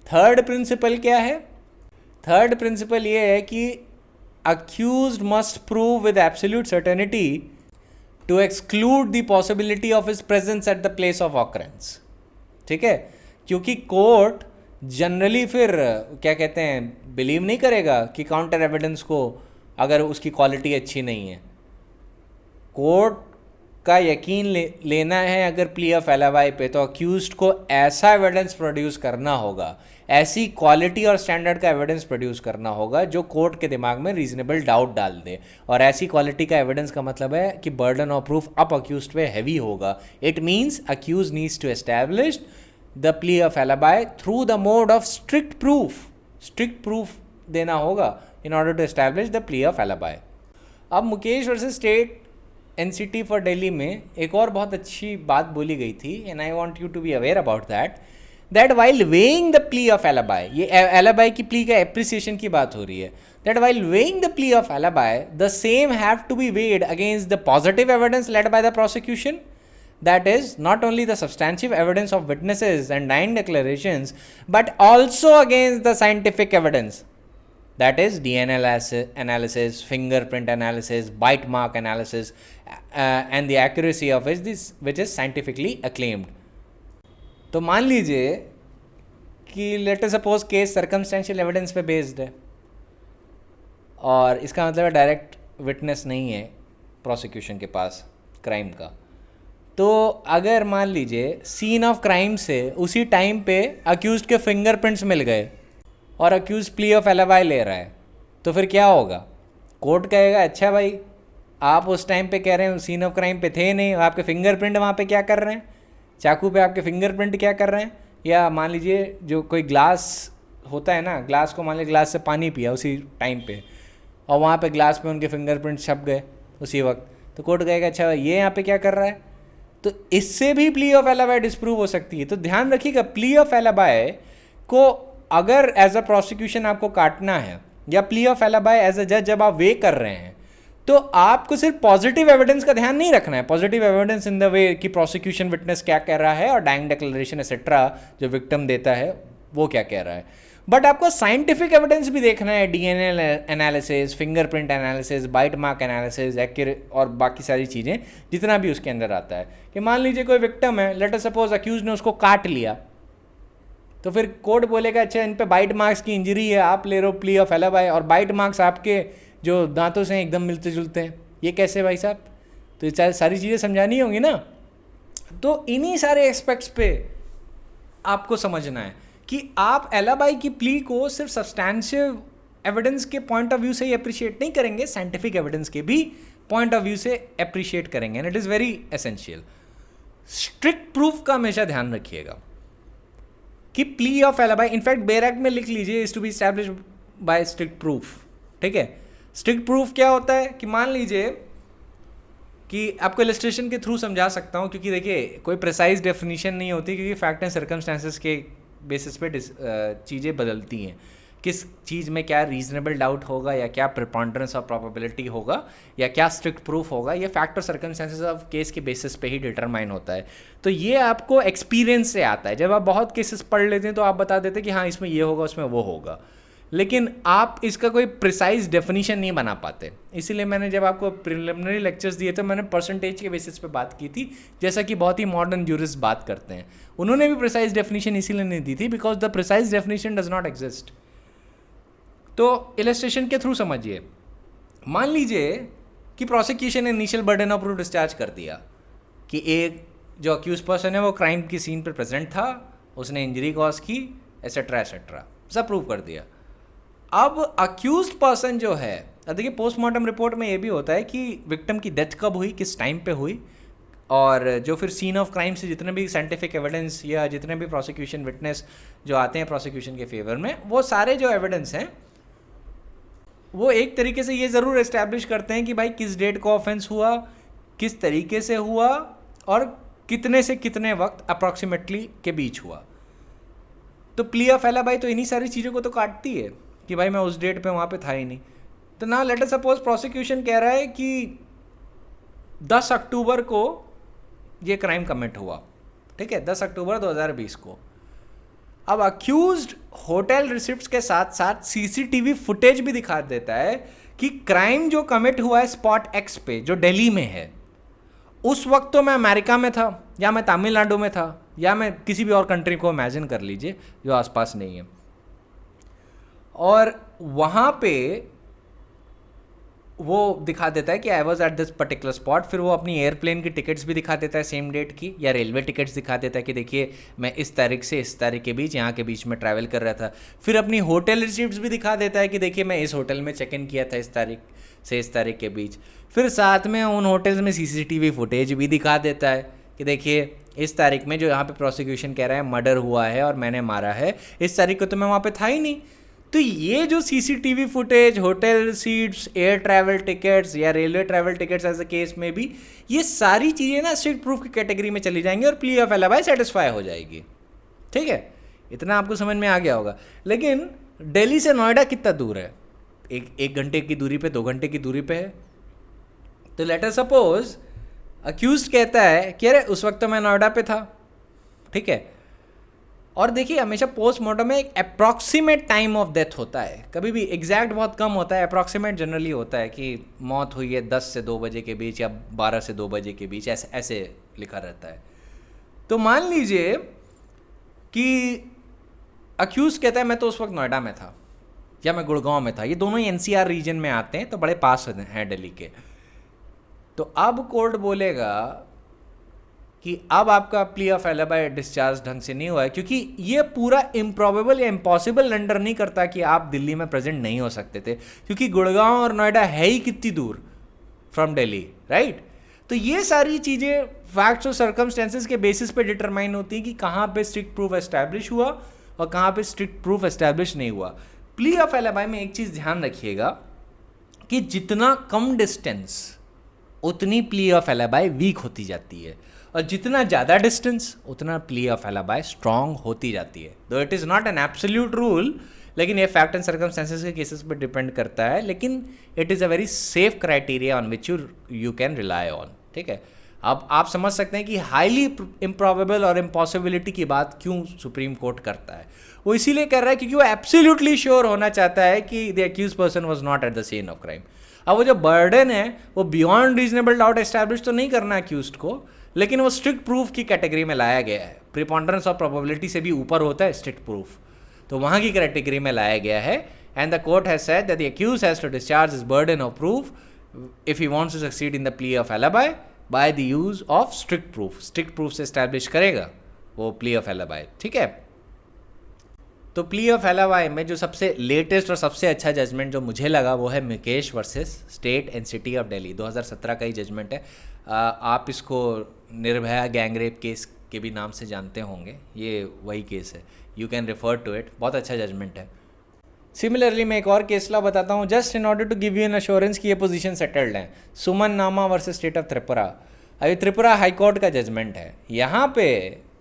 थर्ड प्रिंसिपल क्या है? थर्ड प्रिंसिपल ये है कि accused must prove with absolute certainty to exclude the possibility of his presence at the place of occurrence, ठीक है। क्योंकि कोर्ट जनरली फिर क्या कहते हैं, बिलीव नहीं करेगा कि काउंटर एविडेंस को अगर उसकी क्वालिटी अच्छी नहीं है। कोर्ट का यकीन लेना है अगर प्ली ऑफ एलाबाई पे, तो अक्यूज्ड को ऐसा एविडेंस प्रोड्यूस करना होगा, ऐसी क्वालिटी और स्टैंडर्ड का एविडेंस प्रोड्यूस करना होगा जो कोर्ट के दिमाग में रीजनेबल डाउट डाल दे। और ऐसी क्वालिटी का एविडेंस का मतलब है कि burden of proof up accused पे हैवी होगा। It means accuse needs to establish the plea of alibi through the mode of strict proof देना होगा in order to establish the plea of alibi. अब Mukesh versus State NCT for Delhi में एक और बहुत अच्छी बात बोली गई थी, and I want you to be aware about that while weighing the plea of alibi, ये alibi की plea का appreciation की बात हो रही है, that while weighing the plea of alibi, the same have to be weighed against the positive evidence led by the prosecution, that is not only the substantive evidence of witnesses and dying declarations, but also against the scientific evidence, that is DNA analysis, fingerprint analysis, bite mark analysis, and the accuracy of which is scientifically acclaimed. तो मान लीजिए कि late us suppose case circumstantial evidence पे based है, और इसका मतलब है डायरेक्ट विटनेस नहीं है प्रोसिक्यूशन के पास क्राइम का। तो अगर मान लीजिए सीन ऑफ क्राइम से उसी टाइम पे अक्यूज्ड के फिंगरप्रिंट्स मिल गए और अक्यूज प्ली ऑफ एलाबाई ले रहा है, तो फिर क्या होगा? कोर्ट कहेगा अच्छा भाई, आप उस टाइम पे कह रहे हैं सीन ऑफ क्राइम पे थे नहीं, आपके फिंगरप्रिंट वहाँ पे क्या कर रहे हैं, चाकू पे आपके फिंगरप्रिंट क्या कर रहे हैं। या मान लीजिए जो कोई ग्लास होता है ना, ग्लास को मान लीजिए ग्लास से पानी पिया उसी टाइम पे, और वहाँ पे ग्लास पे उनके फिंगरप्रिंट छप गए उसी वक्त, तो कोर्ट कहेगा अच्छा ये यहाँ पे क्या कर रहा है। तो इससे भी प्ली ऑफ एलाबाई डिस्प्रूव हो सकती है। तो ध्यान रखिएगा, प्ली ऑफ एलाबाई को अगर एज अ प्रोसिक्यूशन आपको काटना है, या प्ली ऑफ एलाबाई एज अ जज जब आप वे कर रहे हैं, तो आपको सिर्फ पॉजिटिव एविडेंस का ध्यान नहीं रखना है। Positive evidence in the way कि प्रोसिक्यूशन विटनेस क्या कह रहा है और डाइंग डिक्लेरेशन एक्सेट्रा जो विक्टिम देता है वो क्या कह रहा है, बट आपको साइंटिफिक एविडेंस भी देखना है। DNA analysis, fingerprint analysis, bite mark analysis, और बाकी सारी चीज़ें जितना भी उसके अंदर आता है। कि मान लीजिए कोई विक्टिम है, लेट अस सपोज अक्यूज ने उसको काट लिया, तो फिर कोर्ट बोलेगा अच्छा इन पे बाइट मार्क्स की इंजरी है, आप ले रहे हो प्ली ऑफ एलाबाई, और बाइट मार्क्स आपके जो दांतों से एकदम मिलते जुलते हैं, ये कैसे भाई साहब? तो ये सारी चीज़ें समझानी होंगी ना। तो इन्हीं सारे एस्पेक्ट्स पे आपको समझना है कि आप एलाबाई की प्ली को सिर्फ सब्सटैंशियल एविडेंस के पॉइंट ऑफ व्यू से ही अप्रिशिएट नहीं करेंगे, साइंटिफिक एविडेंस के भी पॉइंट ऑफ व्यू से अप्रिशिएट करेंगे, and it is very essential. Strict proof का हमेशा ध्यान रखिएगा कि plea of alibi, in fact bare act में लिख लीजिए, is to be establish by strict proof, ठीक है। स्ट्रिक्ट प्रूफ क्या होता है कि मान लीजिए कि आपको इलस्ट्रेशन के थ्रू समझा सकता हूँ, क्योंकि देखिए कोई प्रिसाइज डेफिनेशन नहीं होती, क्योंकि फैक्ट एंड सर्कमस्टेंसेस के बेसिस पे चीज़ें बदलती हैं। किस चीज़ में क्या रीजनेबल डाउट होगा, या क्या प्रिपॉन्डरेंस ऑफ प्रोबेबिलिटी होगा, या क्या स्ट्रिक्ट प्रूफ होगा, ये फैक्ट और सर्कमस्टेंसेस ऑफ केस के बेसिस पे ही डिटरमाइन होता है। तो ये आपको एक्सपीरियंस से आता है। जब आप बहुत केसेस पढ़ लेते हैं तो आप बता देते हैं कि हाँ इसमें ये होगा, उसमें वो होगा, लेकिन आप इसका कोई प्रिसाइज डेफिनेशन नहीं बना पाते। इसीलिए मैंने जब आपको प्रिलिमिनरी लेक्चर्स दिए थे, मैंने परसेंटेज के बेसिस पे बात की थी, जैसा कि बहुत ही मॉडर्न जूरिस्ट बात करते हैं। उन्होंने भी प्रिसाइज डेफिनेशन इसीलिए नहीं दी थी, because the precise definition does not exist. तो इलस्ट्रेशन के थ्रू समझिए, मान लीजिए कि प्रोसिक्यूशन ने initial burden of proof discharge कर दिया कि एक जो अक्यूज पर्सन है वो क्राइम की सीन पर प्रेजेंट था, उसने इंजरी कॉज की, एसेट्रा एसेट्रा, सब प्रूव कर दिया। अब अक्यूज्ड पर्सन जो है, अब देखिए पोस्टमार्टम रिपोर्ट में ये भी होता है कि विक्टिम की डेथ कब हुई, किस टाइम पे हुई, और जो फिर सीन ऑफ क्राइम से जितने भी साइंटिफिक एविडेंस या जितने भी प्रोसिक्यूशन विटनेस जो आते हैं प्रोसिक्यूशन के फेवर में, वो सारे जो एविडेंस हैं वो एक तरीके से ये ज़रूर एस्टैब्लिश करते हैं कि भाई किस डेट को ऑफेंस हुआ, किस तरीके से हुआ, और कितने से कितने वक्त अप्रॉक्सीमेटली के बीच हुआ। तो प्ली ऑफ एलाबाई तो इन्हीं सारी चीज़ों को तो काटती है कि भाई मैं उस डेट पे वहाँ पे था ही नहीं। तो ना लेट अस सपोज प्रोसिक्यूशन कह रहा है कि 10 अक्टूबर को ये क्राइम कमिट हुआ, ठीक है, 10 अक्टूबर 2020 को। अब अक्यूज्ड होटल रिसिप्ट्स के साथ साथ सीसीटीवी फुटेज भी दिखा देता है कि क्राइम जो कमिट हुआ है स्पॉट एक्स पे जो दिल्ली में है, उस वक्त तो मैं अमेरिका में था, या मैं तमिलनाडु में था, या मैं किसी भी और कंट्री को इमेजिन कर लीजिए जो आसपास नहीं है, और वहाँ पे वो दिखा देता है कि I was at this particular spot. फिर वो अपनी एयरप्लेन की टिकट्स भी दिखा देता है सेम डेट की, या रेलवे टिकट्स दिखा देता है कि देखिए मैं इस तारीख से इस तारीख के बीच यहाँ के बीच में ट्रैवल कर रहा था। फिर अपनी होटल रिसिप्ट्स भी दिखा देता है कि देखिए मैं इस होटल में चेक इन किया था इस तारीख से इस तारीख के बीच। फिर साथ में उन होटल्स में सीसीटीवी फुटेज भी दिखा देता है कि देखिए इस तारीख में जो यहाँ पे प्रोसिक्यूशन कह रहा है मर्डर हुआ है और मैंने मारा है, इस तारीख को तो मैं वहाँ पे था ही नहीं। तो ये जो CCTV footage, hotel receipts, air travel tickets या railway travel tickets as a case में भी, ये सारी चीज़ें ना स्ट्रिक्ट प्रूफ की कैटेगरी में चली जाएंगी और प्ली ऑफ एलिबाई सेटिस्फाई हो जाएगी। ठीक है, इतना आपको समझ में आ गया होगा। लेकिन दिल्ली से नोएडा कितना दूर है? एक घंटे की दूरी पे, 2 घंटे की दूरी पे है। तो लेट अस सपोज अक्यूज्ड कहता है कि अरे उस वक्त तो मैं नोएडा पे था, ठीक है। और देखिए हमेशा पोस्टमार्टम में एक अप्रॉक्सीमेट टाइम ऑफ डेथ होता है, कभी भी एग्जैक्ट बहुत कम होता है, अप्रॉक्सीमेट जनरली होता है कि मौत हुई है 10 से 2 बजे के बीच या 12 से 2 बजे के बीच, ऐसे ऐसे लिखा रहता है। तो मान लीजिए कि अक्यूज कहता है मैं तो उस वक्त नोएडा में था या मैं गुड़गांव में था, ये दोनों ही एनसीआर रीजन में आते हैं तो बड़े पास हैं दिल्ली के। तो अब कोर्ट बोलेगा कि अब आपका प्ली ऑफ एलिबाई डिस्चार्ज ढंग से नहीं हुआ है, क्योंकि ये पूरा इम्प्रॉबेबल या इम्पॉसिबल रेंडर नहीं करता कि आप दिल्ली में प्रेजेंट नहीं हो सकते थे, क्योंकि गुड़गांव और नोएडा है ही कितनी दूर फ्रॉम दिल्ली, राइट। तो ये सारी चीज़ें फैक्ट्स और सर्कमस्टेंसेस के बेसिस पे डिटरमाइन होती है कि कहाँ पे स्ट्रिक्ट प्रूफ एस्टैब्लिश हुआ और कहाँ पे स्ट्रिक्ट प्रूफ एस्टैब्लिश नहीं हुआ। प्ली ऑफ एलिबाई में एक चीज़ ध्यान रखिएगा कि जितना कम डिस्टेंस उतनी प्ली ऑफ एलिबाई वीक होती जाती है, और जितना ज़्यादा डिस्टेंस उतना प्ली ऑफ एलिबाई स्ट्रॉन्ग होती जाती है। दो it is not an absolute rule, लेकिन ये फैक्ट एंड सर्कमस्टेंसेस के केसेस पर डिपेंड करता है, लेकिन it is a very safe criteria on which you can rely on. ठीक है, अब आप समझ सकते हैं कि हाईली इम्प्रॉबेबल और इम्पॉसिबिलिटी की बात क्यों सुप्रीम कोर्ट करता है। वो इसीलिए कर रहा है क्योंकि वो एब्सोल्युटली श्योर होना चाहता है कि the accused person was not at the scene of crime. अब वो जो बर्डन है वो बियॉन्ड रीजनेबल डाउट एस्टैब्लिश तो नहीं करना अक्यूज्ड को, लेकिन वो स्ट्रिक्ट प्रूफ की कैटेगरी में लाया गया है। प्रिपॉन्डरेंस ऑफ प्रोबेबिलिटी से भी ऊपर होता है स्ट्रिक्ट प्रूफ, तो वहाँ की कैटेगरी में लाया गया है। And the court has said that the accused has to discharge his burden of proof if he wants to succeed in the plea of alibi by the use of strict proof. Strict proof से establish करेगा वो plea of alibi. ठीक है, तो plea of alibi में जो सबसे latest और सबसे अच्छा जजमेंट जो मुझे लगा वो है Mukesh versus state and city of Delhi, 2017 का ही जजमेंट है। आप इसको निर्भया गैंगरेप केस के भी नाम से जानते होंगे, ये वही केस है, you can refer to it, बहुत अच्छा जजमेंट है। सिमिलरली मैं एक और केस ला बताता हूँ just in order to give you an assurance कि ये पोजीशन सेटल्ड है। सुमन नामा वर्सेस स्टेट ऑफ त्रिपुरा, अभी त्रिपुरा हाईकोर्ट का जजमेंट है। यहाँ पे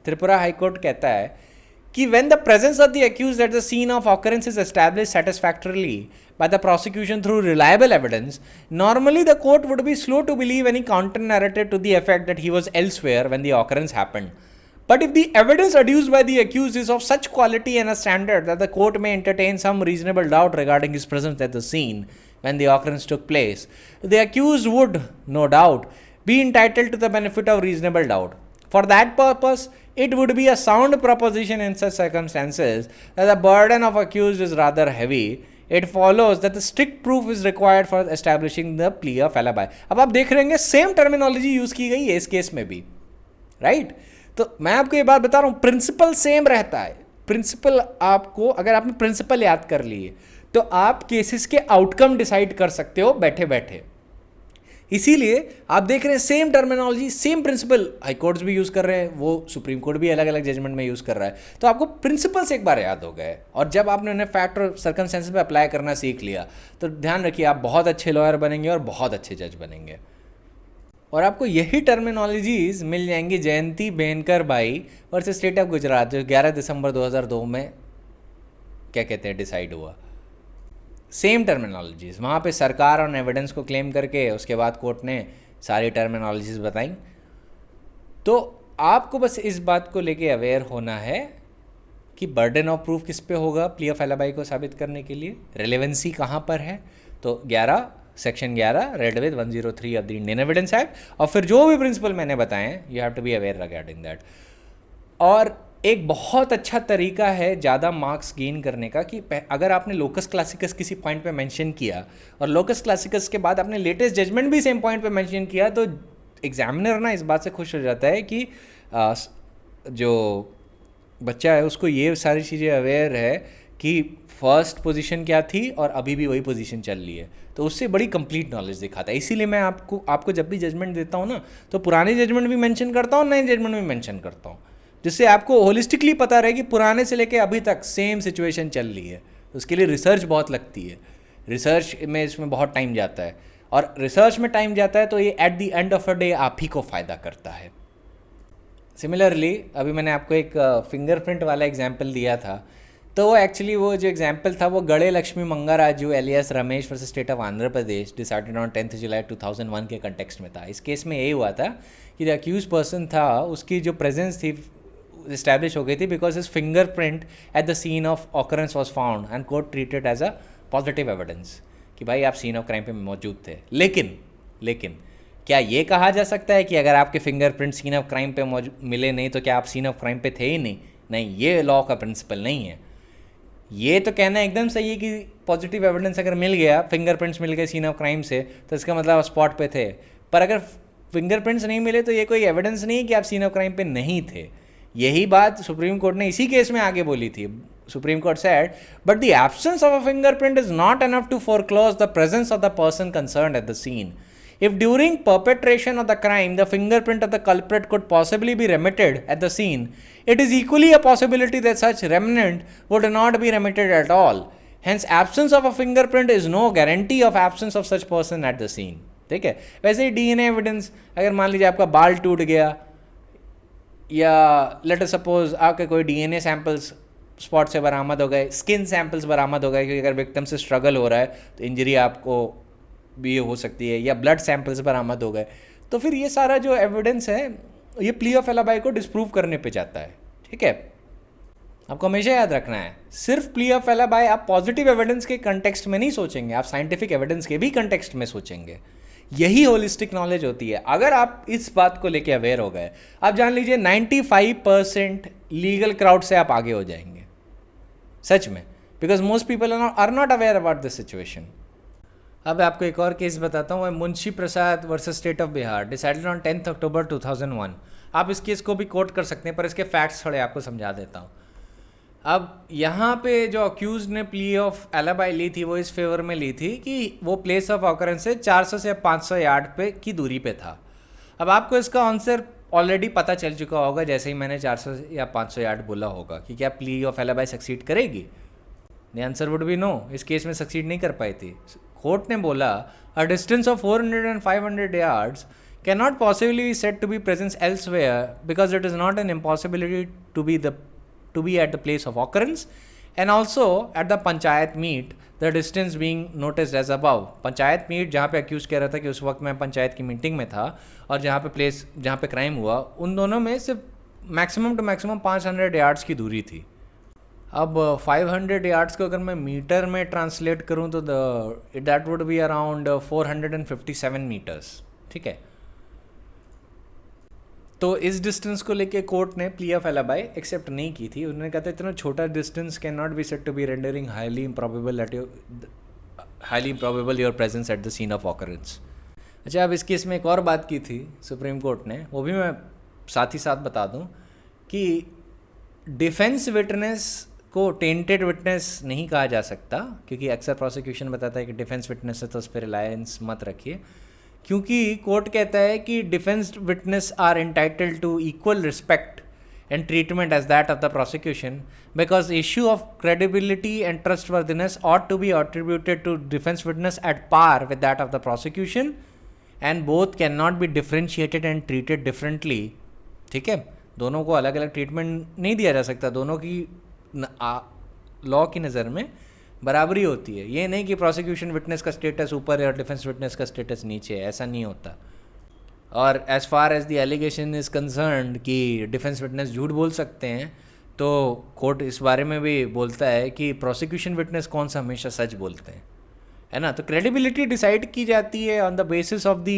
त्रिपुरा हाईकोर्ट कहता है कि when the presence of the accused at the scene of occurrence is established satisfactorily by the prosecution through reliable evidence, normally the court would be slow to believe any counter narrative to the effect that he was elsewhere when the occurrence happened. But if the evidence adduced by the accused is of such quality and a standard that the court may entertain some reasonable doubt regarding his presence at the scene when the occurrence took place, the accused would, no doubt, be entitled to the benefit of reasonable doubt. For that purpose, it would be a sound proposition in such circumstances that the burden of accused is rather heavy. It follows that the strict proof is required for establishing the plea of alibi. अब आप देख रहे होंगे same terminology use की गई है इस case में भी, राइट? तो मैं आपको ये बात बता रहा हूँ, प्रिंसिपल सेम रहता है। प्रिंसिपल आपको, अगर आपने प्रिंसिपल याद कर लिए तो आप केसेस के आउटकम डिसाइड कर सकते हो बैठे बैठे। इसीलिए आप देख रहे हैं same terminology, same principle high courts भी यूज़ कर रहे हैं, वो सुप्रीम कोर्ट भी अलग अलग जजमेंट में यूज़ कर रहा है। तो आपको प्रिंसिपल्स एक बार याद हो गए, और जब आपने उन्हें फैक्ट और सर्कमस्टेंसेस पे अप्लाई करना सीख लिया तो ध्यान रखिए आप बहुत अच्छे लॉयर बनेंगे और बहुत अच्छे जज बनेंगे। और आपको यही टर्मिनोलॉजीज मिल जाएंगी Jayanti Benkar Bai versus state of Gujarat, जो 11 दिसंबर 2002 में क्या कहते हैं डिसाइड हुआ। सेम टर्मिनोलॉजीज वहाँ पे सरकार और एविडेंस को क्लेम करके उसके बाद कोर्ट ने सारी टर्मिनोलॉजीज बताई। तो आपको बस इस बात को लेके अवेयर होना है कि बर्डन ऑफ प्रूफ किस पे होगा प्ली ऑफ एलाबाई को साबित करने के लिए, रेलेवेंसी कहाँ पर है। तो 11 section 11 read with 103 of the Indian evidence act, और फिर जो भी प्रिंसिपल मैंने बताए हैं you have to be aware regarding that. और एक बहुत अच्छा तरीका है ज़्यादा मार्क्स गेन करने का कि अगर आपने लोकस क्लासिकस किसी पॉइंट पे मेंशन किया और लोकस क्लासिकस के बाद आपने लेटेस्ट जजमेंट भी सेम पॉइंट पे मेंशन किया, तो एग्जामिनर ना इस बात से खुश हो जाता है कि जो बच्चा है उसको ये सारी चीज़ें अवेयर है कि फर्स्ट पोजीशन क्या थी और अभी भी वही पोजीशन चल रही है, तो उससे बड़ी कंप्लीट नॉलेज दिखाता है। इसीलिए मैं आपको जब भी जजमेंट देता हूँ ना, तो पुराने जजमेंट भी मेंशन करता हूँ, नए जजमेंट भी मेंशन करता हूँ, जिससे आपको होलिस्टिकली पता रहे कि पुराने से लेके अभी तक सेम सिचुएशन चल रही है। उसके लिए रिसर्च बहुत लगती है, रिसर्च में इसमें बहुत टाइम जाता है, और रिसर्च में टाइम जाता है तो ये at the end of a day आप ही को फ़ायदा करता है। सिमिलरली अभी मैंने आपको एक फिंगरप्रिंट वाला एग्जाम्पल दिया था, तो वो एक्चुअली वो जो एग्जाम्पल था वो Gade Lakshmi Mangaraju alias Ramesh versus state of Andhra Pradesh decided on 10 July 2001 के कंटेक्स्ट में था। इस केस में यही हुआ था कि जो अक्यूज पर्सन था उसकी जो प्रेजेंस थी इस्टेब्लिश हो गई थी because his fingerprint at the scene of occurrence was found and court treated as a positive evidence कि भाई आप सीन ऑफ क्राइम पे मौजूद थे। लेकिन क्या ये कहा जा सकता है कि अगर आपके फिंगरप्रिंट सीन ऑफ क्राइम पे मिले नहीं तो क्या आप सीन ऑफ क्राइम पे थे ही नहीं? नहीं, ये लॉ का प्रिंसिपल नहीं है। ये तो कहना एकदम सही है कि पॉजिटिव एविडेंस अगर मिल गया, फिंगरप्रिंट्स मिल गए सीन ऑफ क्राइम से, तो इसका मतलब आप स्पॉट पे थे। पर अगर फिंगरप्रिंट्स नहीं मिले तो ये कोई एविडेंस नहीं कि आप सीन ऑफ क्राइम पे नहीं थे। यही बात सुप्रीम कोर्ट ने इसी केस में आगे बोली थी। Supreme court said, but the absence of a fingerprint is not enough to foreclose the presence of the person concerned at the scene. If during perpetration of the crime, the fingerprint of the culprit could possibly be remitted at the scene, it is equally a possibility that such remnant would not be remitted at all. Hence, absence of a fingerprint is no guarantee of absence of such person at the scene. ठीक है, वैसे ही DNA evidence, अगर मान लीजिए आपका बाल टूट गया या लेट अस सपोज आपके कोई डीएनए सैंपल्स स्पॉट से बरामद हो गए, स्किन सैंपल्स बरामद हो गए, क्योंकि अगर विक्टिम से स्ट्रगल हो रहा है तो इंजरी आपको भी हो सकती है, या ब्लड सैंपल्स बरामद हो गए, तो फिर ये सारा जो एविडेंस है ये प्ली ऑफ एलाबाई को डिस्प्रूव करने पे जाता है। ठीक है, आपको हमेशा याद रखना है, सिर्फ प्ली ऑफ एलाबाई आप पॉजिटिव एविडेंस के कंटेक्स्ट में नहीं सोचेंगे, आप साइंटिफिक एविडेंस के भी कंटेक्स्ट में सोचेंगे। यही होलिस्टिक नॉलेज होती है। अगर आप इस बात को लेके अवेयर हो गए, आप जान लीजिए 95% लीगल क्राउड से आप आगे हो जाएंगे सच में, because most people are not aware about this situation. अब आपको एक और केस बताता हूँ, Munshi Prasad versus state of Bihar decided on 10 October 2001। आप इस केस को भी कोट कर सकते हैं, पर इसके फैक्ट्स थोड़े आपको समझा देता हूँ। अब यहाँ पे जो अक्यूज ने प्ली ऑफ एलाबाई ली थी वो इस फेवर में ली थी कि वो प्लेस ऑफ ऑकरेंस से 400 से 500 यार्ड पे की दूरी पे था। अब आपको इसका आंसर ऑलरेडी पता चल चुका होगा जैसे ही मैंने 400 या 500 यार्ड बोला होगा कि क्या प्ली ऑफ एलाबाई सक्सीड करेगी। The answer would be no. इस केस में सक्सीड नहीं कर पाई थी। कोर्ट ने बोला a distance of 400 and 500 yards cannot possibly be said to be presence elsewhere because it is not an impossibility to be at the place of occurrence, and also at the panchayat meet the distance being noticed as above. Panchayat meet जहाँ पे accused कह रहा था कि उस वक्त मैं पंचायत की मीटिंग में था, और जहाँ पे प्लेस जहाँ पे क्राइम हुआ उन दोनों में सिर्फ मैक्सिमम टू मैक्सिमम 500 यार्ड्स की दूरी थी। अब 500 यार्ड्स को अगर मैं मीटर में ट्रांसलेट करूँ तो that would be around 457 metres. ठीक है, तो इस डिस्टेंस को लेके कोर्ट ने प्ली ऑफ एलाबाई एक्सेप्ट नहीं की थी। उन्होंने कहा था इतना छोटा distance can not be said to be rendering highly improbable your presence at the scene of occurrence. अच्छा, अब इस केस में एक और बात की थी सुप्रीम कोर्ट ने, वो भी मैं साथ ही साथ बता दूं कि डिफेंस विटनेस को टेंटेड विटनेस नहीं कहा जा सकता, क्योंकि अक्सर प्रोसिक्यूशन बताता है कि डिफेंस विटनेस है तो उस पर रिलायंस मत रखिए, क्योंकि कोर्ट कहता है कि defence witness are entitled to equal respect and treatment as that of the prosecution because issue of credibility and trustworthiness ought to be attributed to defense witness at par with that of the prosecution and both cannot be differentiated and treated differently। ठीक है, दोनों को अलग अलग treatment नहीं दिया जा सकता, दोनों की लॉ की नज़र में बराबरी होती है, ये नहीं कि प्रोसिक्यूशन विटनेस का स्टेटस ऊपर है और डिफेंस विटनेस का स्टेटस नीचे है, ऐसा नहीं होता। और as far as the allegation is concern कि डिफेंस विटनेस झूठ बोल सकते हैं, तो कोर्ट इस बारे में भी बोलता है कि प्रोसिक्यूशन विटनेस कौन सा हमेशा सच बोलते हैं, है ना। तो क्रेडिबिलिटी डिसाइड की जाती है on the basis of the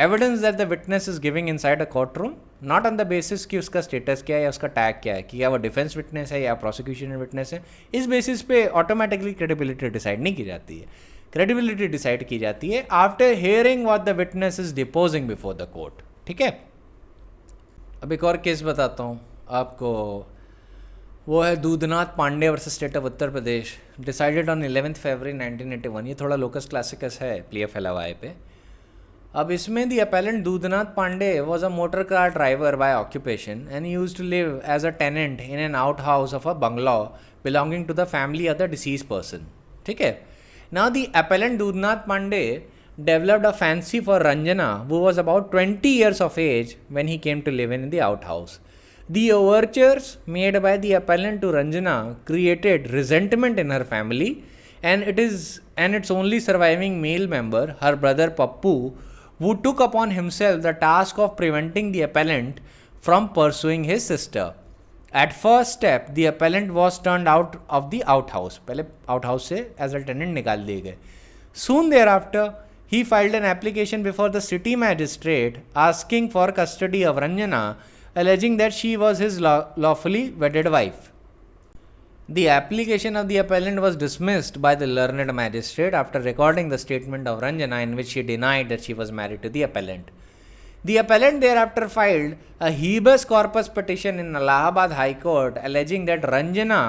evidence that the witness is giving inside a court room, not on the basis कि उसका स्टेटस क्या है या उसका टैग क्या है, कि क्या वो डिफेंस विटनेस है या प्रोसिक्यूशन विटनेस है। इस बेसिस पे ऑटोमेटिकली क्रेडिबिलिटी डिसाइड नहीं की जाती है। क्रेडिबिलिटी डिसाइड की जाती है after hearing what the witness is deposing before the court, ठीक है। अब एक और केस बताता हूँ आपको, वो है Dudhnath Pandey versus state of Uttar Pradesh, decided on 11 February 1981। ये थोड़ा लोकस क्लासिकस है प्ली ऑफ एलवाई पे। अब इसमें the appellant Dudhnath Pandey was a motor car driver by occupation and used to live as a tenant in an out house of a bungalow belonging to the family of the deceased person, ठीक है। Now the appellant Dudhnath Pandey developed a fancy for Ranjana, who was about 20 years of age when he came to live in the outhouse. The overtures made by the appellant to Ranjana created resentment in her family, and its only surviving male member, her brother Pappu, who took upon himself the task of preventing the appellant from pursuing his sister. At first step, the appellant was turned out of the outhouse. पहले outhouse से as a tenant निकाल दिए गए. Soon thereafter, he filed an application before the city magistrate asking for custody of Ranjana, alleging that she was his lawfully wedded wife. The application of the appellant was dismissed by the learned magistrate after recording the statement of Ranjana in which she denied that she was married to the appellant. The appellant thereafter filed a habeas corpus petition in Allahabad High Court alleging that Ranjana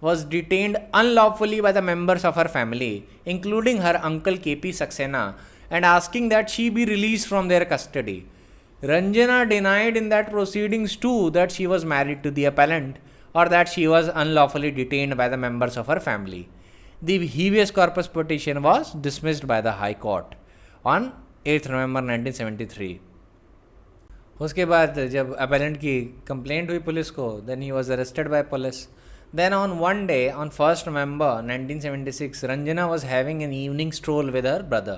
was detained unlawfully by the members of her family, including her uncle KP Saxena, and asking that she be released from their custody. Ranjana denied in that proceedings too that she was married to the appellant or that she was unlawfully detained by the members of her family. The habeas corpus petition was dismissed by the High Court on 8th November 1973. उसके बाद जब appellant की complaint हुई police को, then he was arrested by police. Then on one day, on 1st November 1976, Ranjana was having an evening stroll with her brother.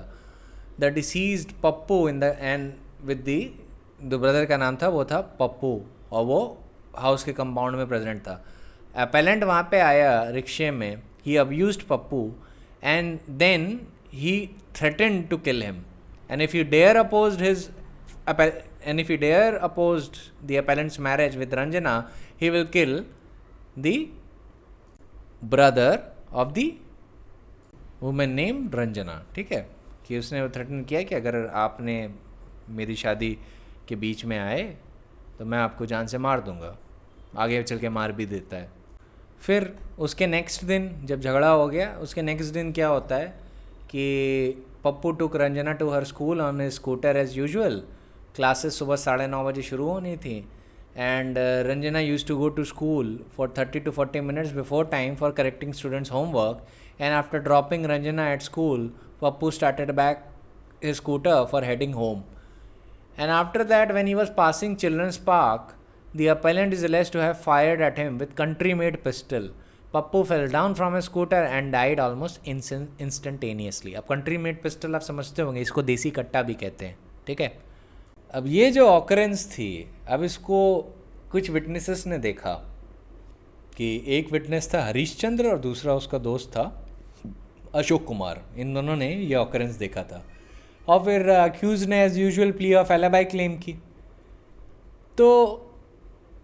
The deceased Pappu with the brother का नाम था, वो था पप्पू, और वो हाउस के कंपाउंड में प्रेजेंट था. Appellant वहाँ पे आया रिक्शे में, he abused Pappu and then he threatened to kill him. And if he dare opposed the appellant's marriage with Ranjana, he will kill the brother of the woman named Ranjana. ठीक है, कि उसने threaten किया कि अगर आपने मेरी शादी के बीच में आए तो मैं आपको जान से मार दूंगा. आगे चल के मार भी देता है. फिर उसके नेक्स्ट दिन जब झगड़ा हो गया, उसके नेक्स्ट दिन क्या होता है कि Pappu took Ranjana to her school on scooter as usual. Classes सुबह 9:30 बजे शुरू होनी थी. And Ranjana used to go to school for 30 to 40 minutes before time for correcting students' homework. And after dropping Ranjana at school, Pappu started back his scooter for heading home. And after that, when he was passing Children's Park, the appellant is alleged to have fired at him with country-made pistol. Pappu fell down from his scooter and died almost instantaneously. अब country-made pistol आप समझते होंगे, इसको देसी कट्टा भी कहते हैं, ठीक है. अब ये जो ऑकरेंस थी, अब इसको कुछ विटनेसेस ने देखा कि एक विटनेस था हरीश चंद्र और दूसरा उसका दोस्त था अशोक कुमार. इन दोनों ने ये ऑकरेंस देखा था और फिर अक्यूज ने as usual plea of alibi claim की. तो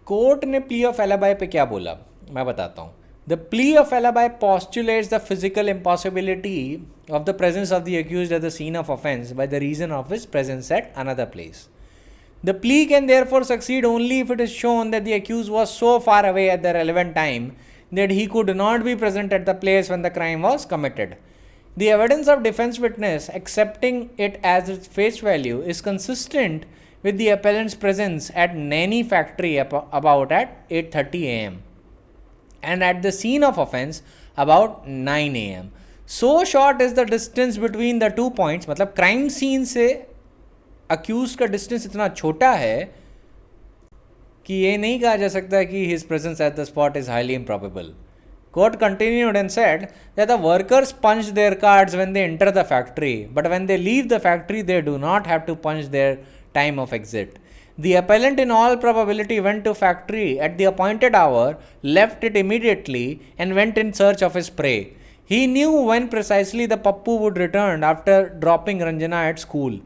कोर्ट ने प्ली ऑफ एलिबाई पे क्या बोला मैं बताता हूँ. The plea of alibi postulates the physical impossibility of the presence of the accused at the scene of offense by the reason of his presence at another place. The plea can therefore succeed only if it is shown that the accused was so far away at the relevant time that he could not be present at the place when the crime was committed. The evidence of defense witness accepting it as its face value is consistent with the appellant's presence at Naini factory about at 8:30 am and at the scene of offense about 9 am. So short is the distance between the 2 points, मतलब crime scene से accused का distance इतना छोटा है कि ये नहीं कहा जा सकता कि his presence at the spot is highly improbable. Court continued and said that the workers punch their cards when they enter the factory, but when they leave the factory, they do not have to punch their time of exit. The appellant in all probability went to factory at the appointed hour, left it immediately, and went in search of his prey. He knew when precisely the Pappu would return after dropping Ranjana at school.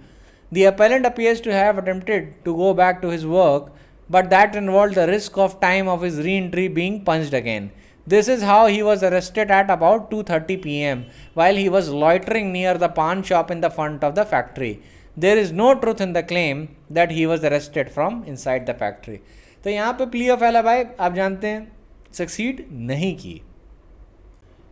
The appellant appears to have attempted to go back to his work, but that involved the risk of time of his re-entry being punched again. This is how he was arrested at about 2:30 p.m. while he was loitering near the pawn shop in the front of the factory. There is no truth in the claim that he was arrested from inside the factory. तो यहाँ पे plea of alibi आप जानते हैं succeed नहीं की,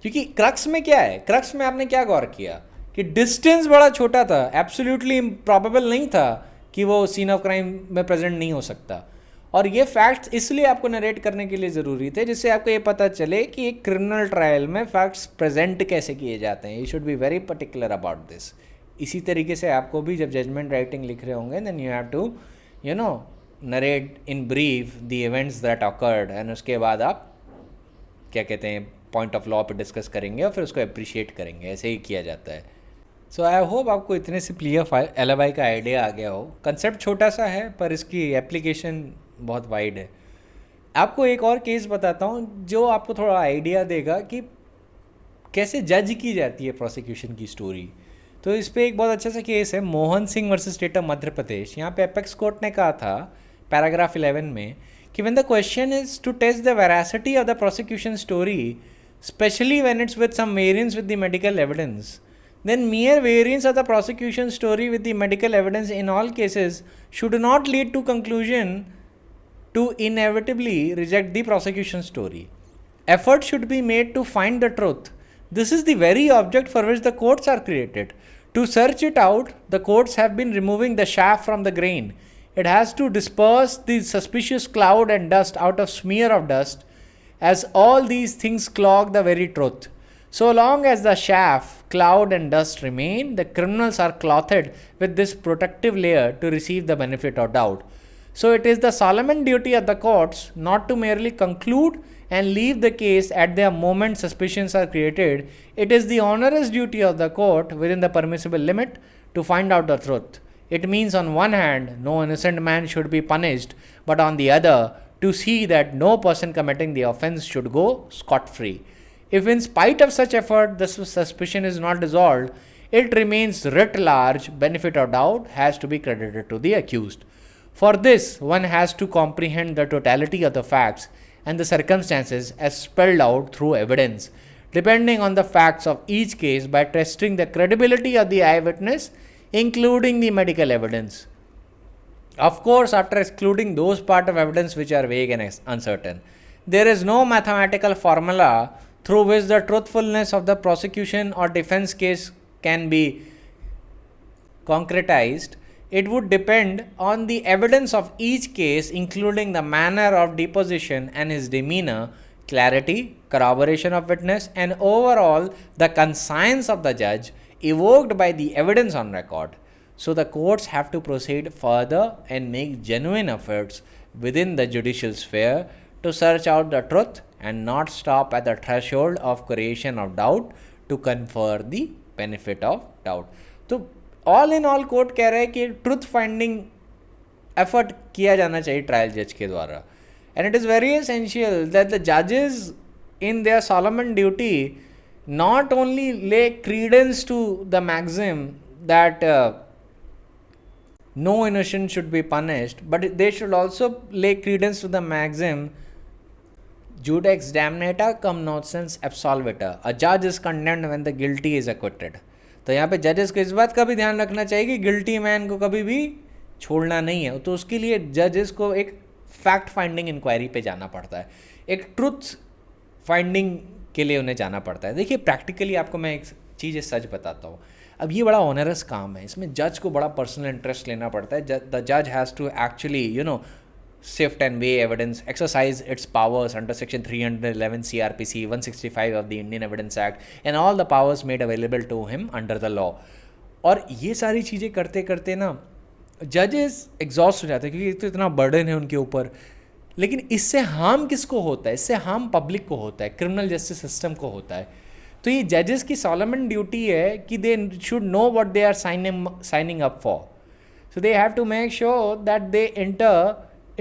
क्योंकि crux में क्या है, क्रक्स में आपने क्या गौर किया कि डिस्टेंस बड़ा छोटा था, एब्सोल्युटली इम्प्रॉबेबल नहीं था कि वो सीन ऑफ क्राइम में प्रेजेंट नहीं हो सकता. और ये फैक्ट्स इसलिए आपको नरेट करने के लिए ज़रूरी थे जिससे आपको ये पता चले कि एक क्रिमिनल ट्रायल में फैक्ट्स प्रेजेंट कैसे किए जाते हैं. You should be very particular about this. इसी तरीके से आपको भी जब जजमेंट राइटिंग लिख रहे होंगे then you have to narrate in brief the events that occurred, and उसके बाद आप क्या कहते हैं पॉइंट ऑफ लॉ पे डिस्कस करेंगे और फिर उसको अप्रिशिएट करेंगे. ऐसे ही किया जाता है. सो आई होप आपको इतने से प्ली ऑफ एलिबाई का आइडिया आ गया हो. कंसेप्ट छोटा सा है पर इसकी एप्लीकेशन बहुत वाइड है. आपको एक और केस बताता हूँ जो आपको थोड़ा आइडिया देगा कि कैसे जज की जाती है प्रोसिक्यूशन की स्टोरी. तो इस पर एक बहुत अच्छा सा केस है, Mohan Singh versus state of Madhya Pradesh. यहाँ पे एपेक्स कोर्ट ने कहा था पैराग्राफ 11 में कि when the question is to test the veracity of the prosecution story, specially when it's with some variance with the medical evidence, then mere variance of the prosecution story with the medical evidence in all cases should not lead to conclusion to inevitably reject the prosecution story. Effort should be made to find the truth. This is the very object for which the courts are created. To search it out, the courts have been removing the chaff from the grain. It has to disperse the suspicious cloud and dust out of smear of dust, as all these things clog the very truth. So long as the chaff, cloud and dust remain, the criminals are clothed with this protective layer to receive the benefit of doubt. So it is the solemn duty of the courts not to merely conclude and leave the case at the moment suspicions are created. It is the onerous duty of the court within the permissible limit to find out the truth. It means on one hand, no innocent man should be punished, but on the other, to see that no person committing the offense should go scot-free. If in spite of such effort the suspicion is not dissolved, it remains writ large, benefit of doubt has to be credited to the accused. For this, one has to comprehend the totality of the facts and the circumstances as spelled out through evidence, depending on the facts of each case by testing the credibility of the eyewitness, including the medical evidence. Of course, after excluding those part of evidence which are vague and uncertain, there is no mathematical formula through which the truthfulness of the prosecution or defense case can be concretized. It would depend on the evidence of each case, including the manner of deposition and his demeanor, clarity, corroboration of witness, and overall the conscience of the judge evoked by the evidence on record. So the courts have to proceed further and make genuine efforts within the judicial sphere to search out the truth and not stop at the threshold of creation of doubt to confer the benefit of doubt. तो all in all court कह रहा है कि truth finding effort किया जाना चाहिए trial जज के द्वारा. And it is very essential that the जजेस in their solemn duty not only lay credence to the maxim that no innocent should be punished, but they should also lay credence to the maxim judex damnata cum nocens absolvita. A judge is condemned when the guilty is acquitted. तो यहाँ पे जजेस को इस बात का भी ध्यान रखना चाहिए कि गिल्टी मैन को कभी भी छोड़ना नहीं है. तो उसके लिए जजेस को एक फैक्ट फाइंडिंग इंक्वायरी पे जाना पड़ता है, एक ट्रुथ फाइंडिंग के लिए उन्हें जाना पड़ता है. देखिए प्रैक्टिकली आपको मैं एक चीज़ सच बताता हूँ. अब ये बड़ा ऑनरस काम है, इसमें जज को बड़ा पर्सनल इंटरेस्ट लेना पड़ता है. द जज has to actually sift and weigh evidence, exercise its powers under section 311 CRPC 165 of the Indian Evidence Act and all the powers made available to him under the law. और ये सारी चीज़ें करते करते ना जजेस एग्जॉस्ट हो जाते हैं क्योंकि तो इतना बर्डन है उनके ऊपर. लेकिन इससे हार्म किसको होता है? इससे हार्म पब्लिक को होता है, क्रिमिनल जस्टिस सिस्टम को होता है। तो ये जजेस की सॉलमन ड्यूटी है कि they should know what they are signing up for. So they have to make sure that they enter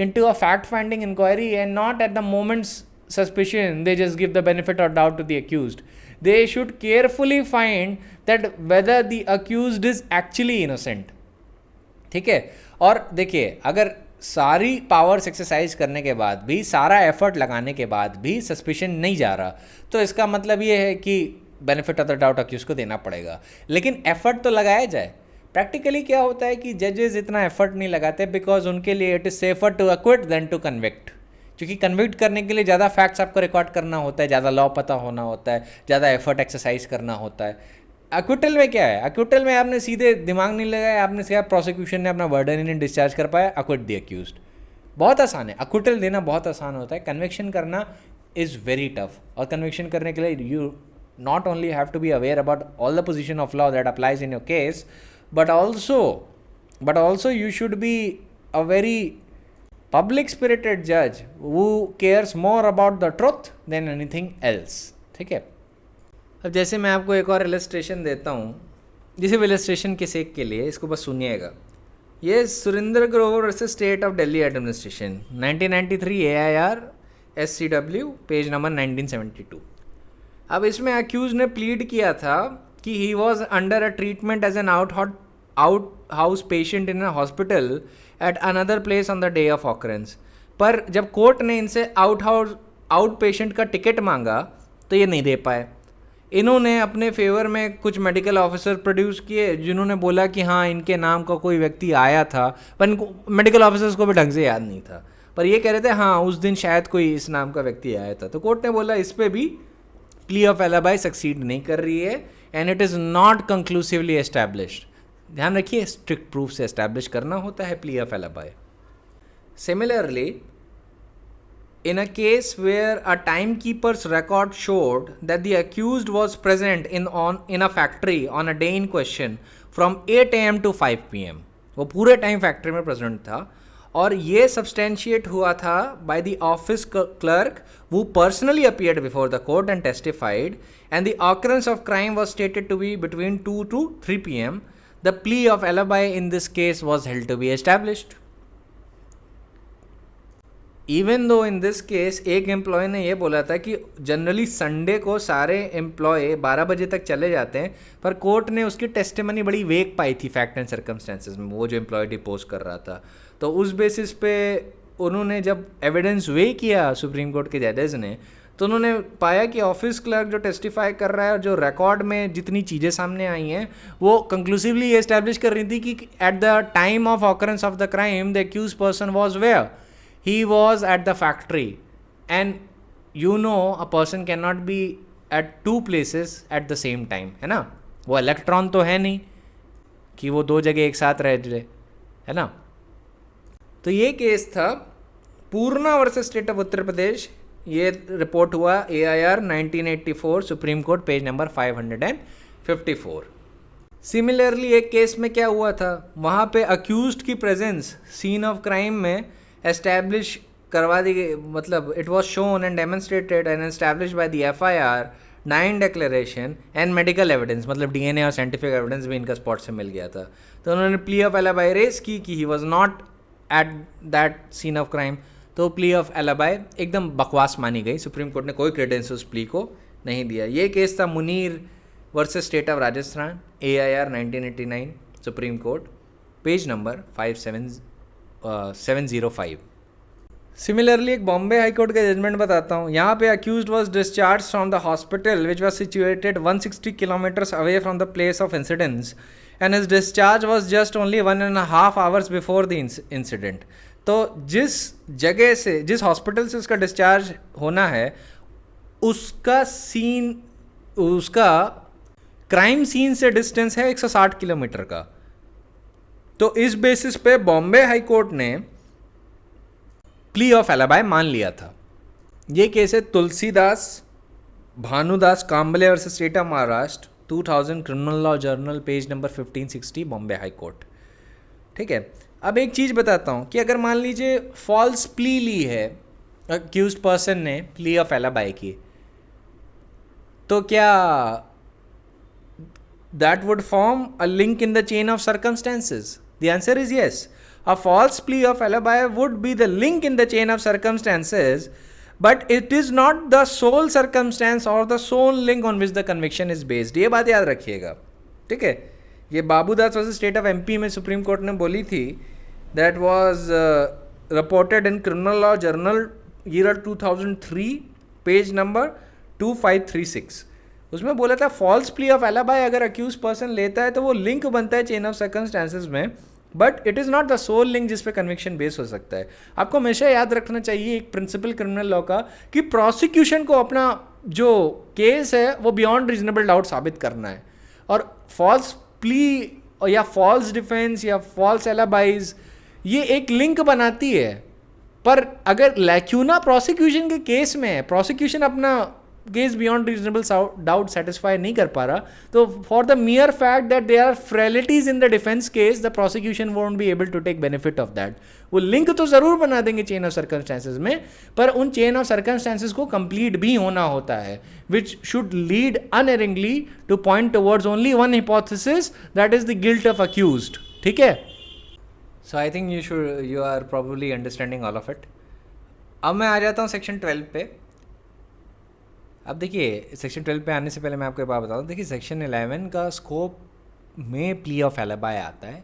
into a fact-finding inquiry and not at the moment's suspicion they just give the benefit of doubt to the accused. They should carefully find that whether the accused is actually innocent. ठीक है. और देखिए, अगर सारी powers exercise करने के बाद भी, सारा एफर्ट लगाने के बाद भी सस्पिशन नहीं जा रहा, तो इसका मतलब ये है कि benefit of the doubt accused को देना पड़ेगा. लेकिन एफर्ट तो लगाया जाए. प्रैक्टिकली क्या होता है कि जजेस इतना एफर्ट नहीं लगाते बिकॉज उनके लिए it is safer to acquit than to convict. क्योंकि कन्विक्ट करने के लिए ज़्यादा फैक्ट्स आपको रिकॉर्ड करना होता है, ज़्यादा लॉ पता होना होता है, ज़्यादा एफर्ट एक्सरसाइज करना होता है. अक्विटल में क्या है? अक्विटल में आपने सीधे दिमाग नहीं लगाया, आपने सिर्फ प्रोसिक्यूशन ने अपना वर्डन नहीं डिस्चार्ज कर पाया, अक्विट द अक्यूज्ड. बहुत आसान है. अक्विटल देना बहुत आसान होता है, कन्विक्शन करना इज़ वेरी टफ. और कन्विक्शन करने के लिए you not only have to be aware about all the position of law that applies in your case, but also you should be a very public spirited judge who cares more about the truth than anything else. ठीक है. अब जैसे मैं आपको एक और illustration देता हूँ, जिस इलस्ट्रेशन के सेक के लिए इसको बस सुनिएगा. ये Surendra Grover versus state of Delhi administration 1993 AIR SCW page number 1972. अब इसमें अक्यूज ने प्लीड किया था कि he was under a treatment as an out house patient in a hospital at another place on the day of occurrence. पर जब court ने इनसे आउट पेशेंट का टिकट मांगा तो ये नहीं दे पाए. इन्होंने अपने फेवर में कुछ मेडिकल ऑफिसर प्रोड्यूस किए जिन्होंने बोला कि हाँ इनके नाम का कोई व्यक्ति आया था, पर इनको मेडिकल ऑफिसर्स को भी ढंग से याद नहीं था, पर ये कह रहे थे हाँ उस दिन शायद कोई इस नाम का व्यक्ति आया था. तो कोर्ट ने बोला इस पर भी प्ली ऑफ एलिबाई सक्सीड नहीं कर रही है and it is not conclusively established. ध्यान रखिए, स्ट्रिक्ट प्रूफ से एस्टैब्लिश करना होता है plea of alibi. Similarly, in a case where a timekeeper's record showed that the accused was present in a factory on a day in question from 8 AM to 5 PM, वो पूरे time factory में present था और ये substantiate हुआ था by the office clerk who personally appeared before the court and testified, and the occurrence of crime was stated to be between 2 to 3 PM. The plea of alibi in this case was held to be established. Even though in this case एक employ ने ये बोला था कि generally Sunday को सारे employ 12 बजे तक चले जाते हैं, पर कोर्ट ने उसकी टेस्टिमनी बड़ी वेग पाई थी फैक्ट एंड सर्कमस्टेंसेस में, वो जो एम्प्लॉय डिपोज कर रहा था. तो उस बेसिस पे उन्होंने जब एविडेंस वे किया सुप्रीम कोर्ट के जजेस ने, तो उन्होंने पाया कि ऑफिस क्लर्क जो टेस्टिफाई कर रहा है और जो रिकॉर्ड में जितनी चीज़ें सामने आई हैं वो कंक्लूसिवली ये एस्टैब्लिश कर रही थी कि at the time of occurrence of the crime the accused person was where. He was at the factory, and you know a person cannot be at two places at the same time, है ना. वो electron तो है नहीं कि वो दो जगह एक साथ रह जाए, है ना. तो ये केस था पूर्णा वर्सेस स्टेट ऑफ उत्तर प्रदेश. ये रिपोर्ट हुआ AIR 1984 supreme court page number 554. Similarly एक केस में क्या हुआ था, वहाँ पे अक्यूज्ड की प्रेजेंस सीन ऑफ क्राइम में एस्टैब्लिश करवा दी गई, मतलब it was shown and demonstrated and establish by the FIR 9 declaration and medical evidence, मतलब DNA और साइंटिफिक एविडेंस भी इनका स्पॉट से मिल गया था. तो उन्होंने प्ली ऑफ एलिबाई रेस की कि he was not at that scene of crime. तो प्ली ऑफ एलिबाई एकदम बकवास मानी गई. सुप्रीम कोर्ट ने कोई क्रेडेंस उस प्ली को नहीं दिया. ये केस था Munir versus state of Rajasthan AIR 1989 supreme court page number 705. Similarly एक बॉम्बे हाई कोर्ट का जजमेंट बताता हूँ. यहाँ पे accused was discharge from the hospital which was situated 160 kilometres away from the place of incidents and his discharge was just only 1.5 hours before the incident. तो जिस जगह से, जिस हॉस्पिटल से उसका डिस्चार्ज होना है, उसका क्राइम सीन से डिस्टेंस है 160 किलोमीटर का. तो इस बेसिस पे बॉम्बे हाई कोर्ट ने प्ली ऑफ एलिबाई मान लिया था. ये केस है Tulsidas Bhanudas Kamble versus state of Maharashtra 2000 criminal law journal page number 1560 Bombay high court. ठीक है. अब एक चीज़ बताता हूँ कि अगर मान लीजिए फॉल्स प्ली ली है अक्यूज्ड पर्सन ने प्ली ऑफ एलिबाई की, तो क्या that would form a link in the chain of circumstances? The answer is yes. A false plea of alibi would be the link in the chain of circumstances, but it is not the sole circumstance or the sole link on which the conviction is based. ये बात याद रखिएगा, ठीक है? ये Babudas versus state of MP में supreme court ने बोली थी, that was reported in criminal law journal year 2003 page number 2536. उसमें बोला था फॉल्स प्ली ऑफ एलिबाई अगर अक्यूज पर्सन लेता है तो वो लिंक बनता है चेन ऑफ सर्कमस्टांसेस में, but it is not the sole link जिस पे कन्विक्शन बेस हो सकता है. आपको हमेशा याद रखना चाहिए एक प्रिंसिपल क्रिमिनल लॉ का कि प्रोसिक्यूशन को अपना जो केस है वो बियॉन्ड रीजनेबल डाउट साबित करना है, और फॉल्स प्ली या फॉल्स डिफेंस या फॉल्स एलिबाइज ये एक लिंक बनाती है. पर अगर लैक्यूना प्रोसिक्यूशन के केस में है, प्रोसिक्यूशन अपना case beyond reasonable doubt satisfy नहीं कर पा रहा, तो for the mere fact that there are frailties in the defence case the prosecution won't be able to take benefit of that. वो लिंक तो ज़रूर बना देंगे चेन ऑफ सर्कमस्टांसेस में, पर उन चेन ऑफ सर्कमस्टांसेस को कंप्लीट भी होना होता है, which should lead unerringly to point towards only one hypothesis, that is the guilt of accused. ठीक है? So I think you are probably understanding all of it. अब मैं आ जाता हूँ सेक्शन 12 पे. अब देखिए सेक्शन 12 पे आने से पहले मैं आपको एक बात बता दूँ. देखिए सेक्शन 11 का स्कोप में प्ली ऑफ एलिबाई आता है,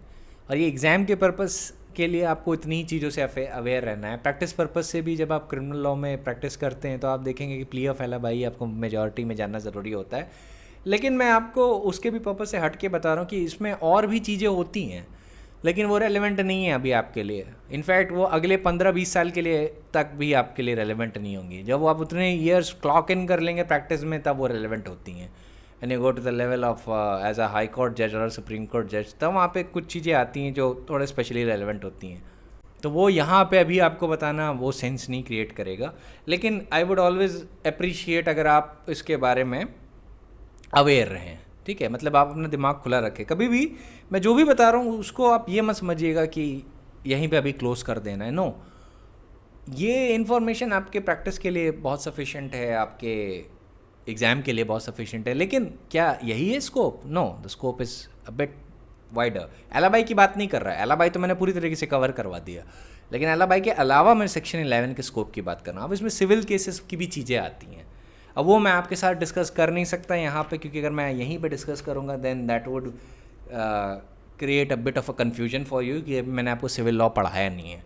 और ये एग्ज़ाम के पर्पस के लिए आपको इतनी ही चीज़ों से अवेयर रहना है. प्रैक्टिस पर्पस से भी जब आप क्रिमिनल लॉ में प्रैक्टिस करते हैं तो आप देखेंगे कि प्ली ऑफ एलिबाई आपको मेजॉरिटी में जानना ज़रूरी होता है. लेकिन मैं आपको उसके भी पर्पस से हट के बता रहा हूँ कि इसमें और भी चीज़ें होती हैं, लेकिन वो रेलेवेंट नहीं है अभी आपके लिए. इनफैक्ट वो अगले 15-20 साल के लिए तक भी आपके लिए रेलेवेंट नहीं होंगी. जब आप उतने ईयर्स क्लॉक इन कर लेंगे प्रैक्टिस में तब वो रेलेवेंट होती हैं. And you go to the level of as a high court जज और सुप्रीम कोर्ट जज, तब वहाँ पे कुछ चीज़ें आती हैं जो थोड़े स्पेशली रेलेवेंट होती हैं. तो वो यहाँ पे अभी आपको बताना वो सेंस नहीं क्रिएट करेगा. लेकिन आई वुड ऑलवेज अप्रिशिएट अगर आप इसके बारे में अवेयर रहें. ठीक है? मतलब आप अपना दिमाग खुला रखें. कभी भी मैं जो भी बता रहा हूँ उसको आप ये मत समझिएगा कि यहीं पे अभी क्लोज कर देना है. नो, ये इन्फॉर्मेशन आपके प्रैक्टिस के लिए बहुत सफिशिएंट है, आपके एग्ज़ाम के लिए बहुत सफिशिएंट है. लेकिन क्या यही है scope? No, the scope is a bit wider. Alibi की बात नहीं कर रहा है, एलिबाई तो मैंने पूरी तरीके से कवर करवा दिया. लेकिन एलिबाई के अलावा मैं सेक्शन 11 के स्कोप की बात कर रहा हूँ. अब इसमें सिविल केसेस की भी चीज़ें आती हैं. अब वो मैं आपके साथ डिस्कस कर नहीं सकता यहाँ पे, क्योंकि अगर मैं यहीं पे डिस्कस करूँगा then that would create a bit of a confusion for you कि मैंने आपको सिविल लॉ पढ़ाया नहीं है.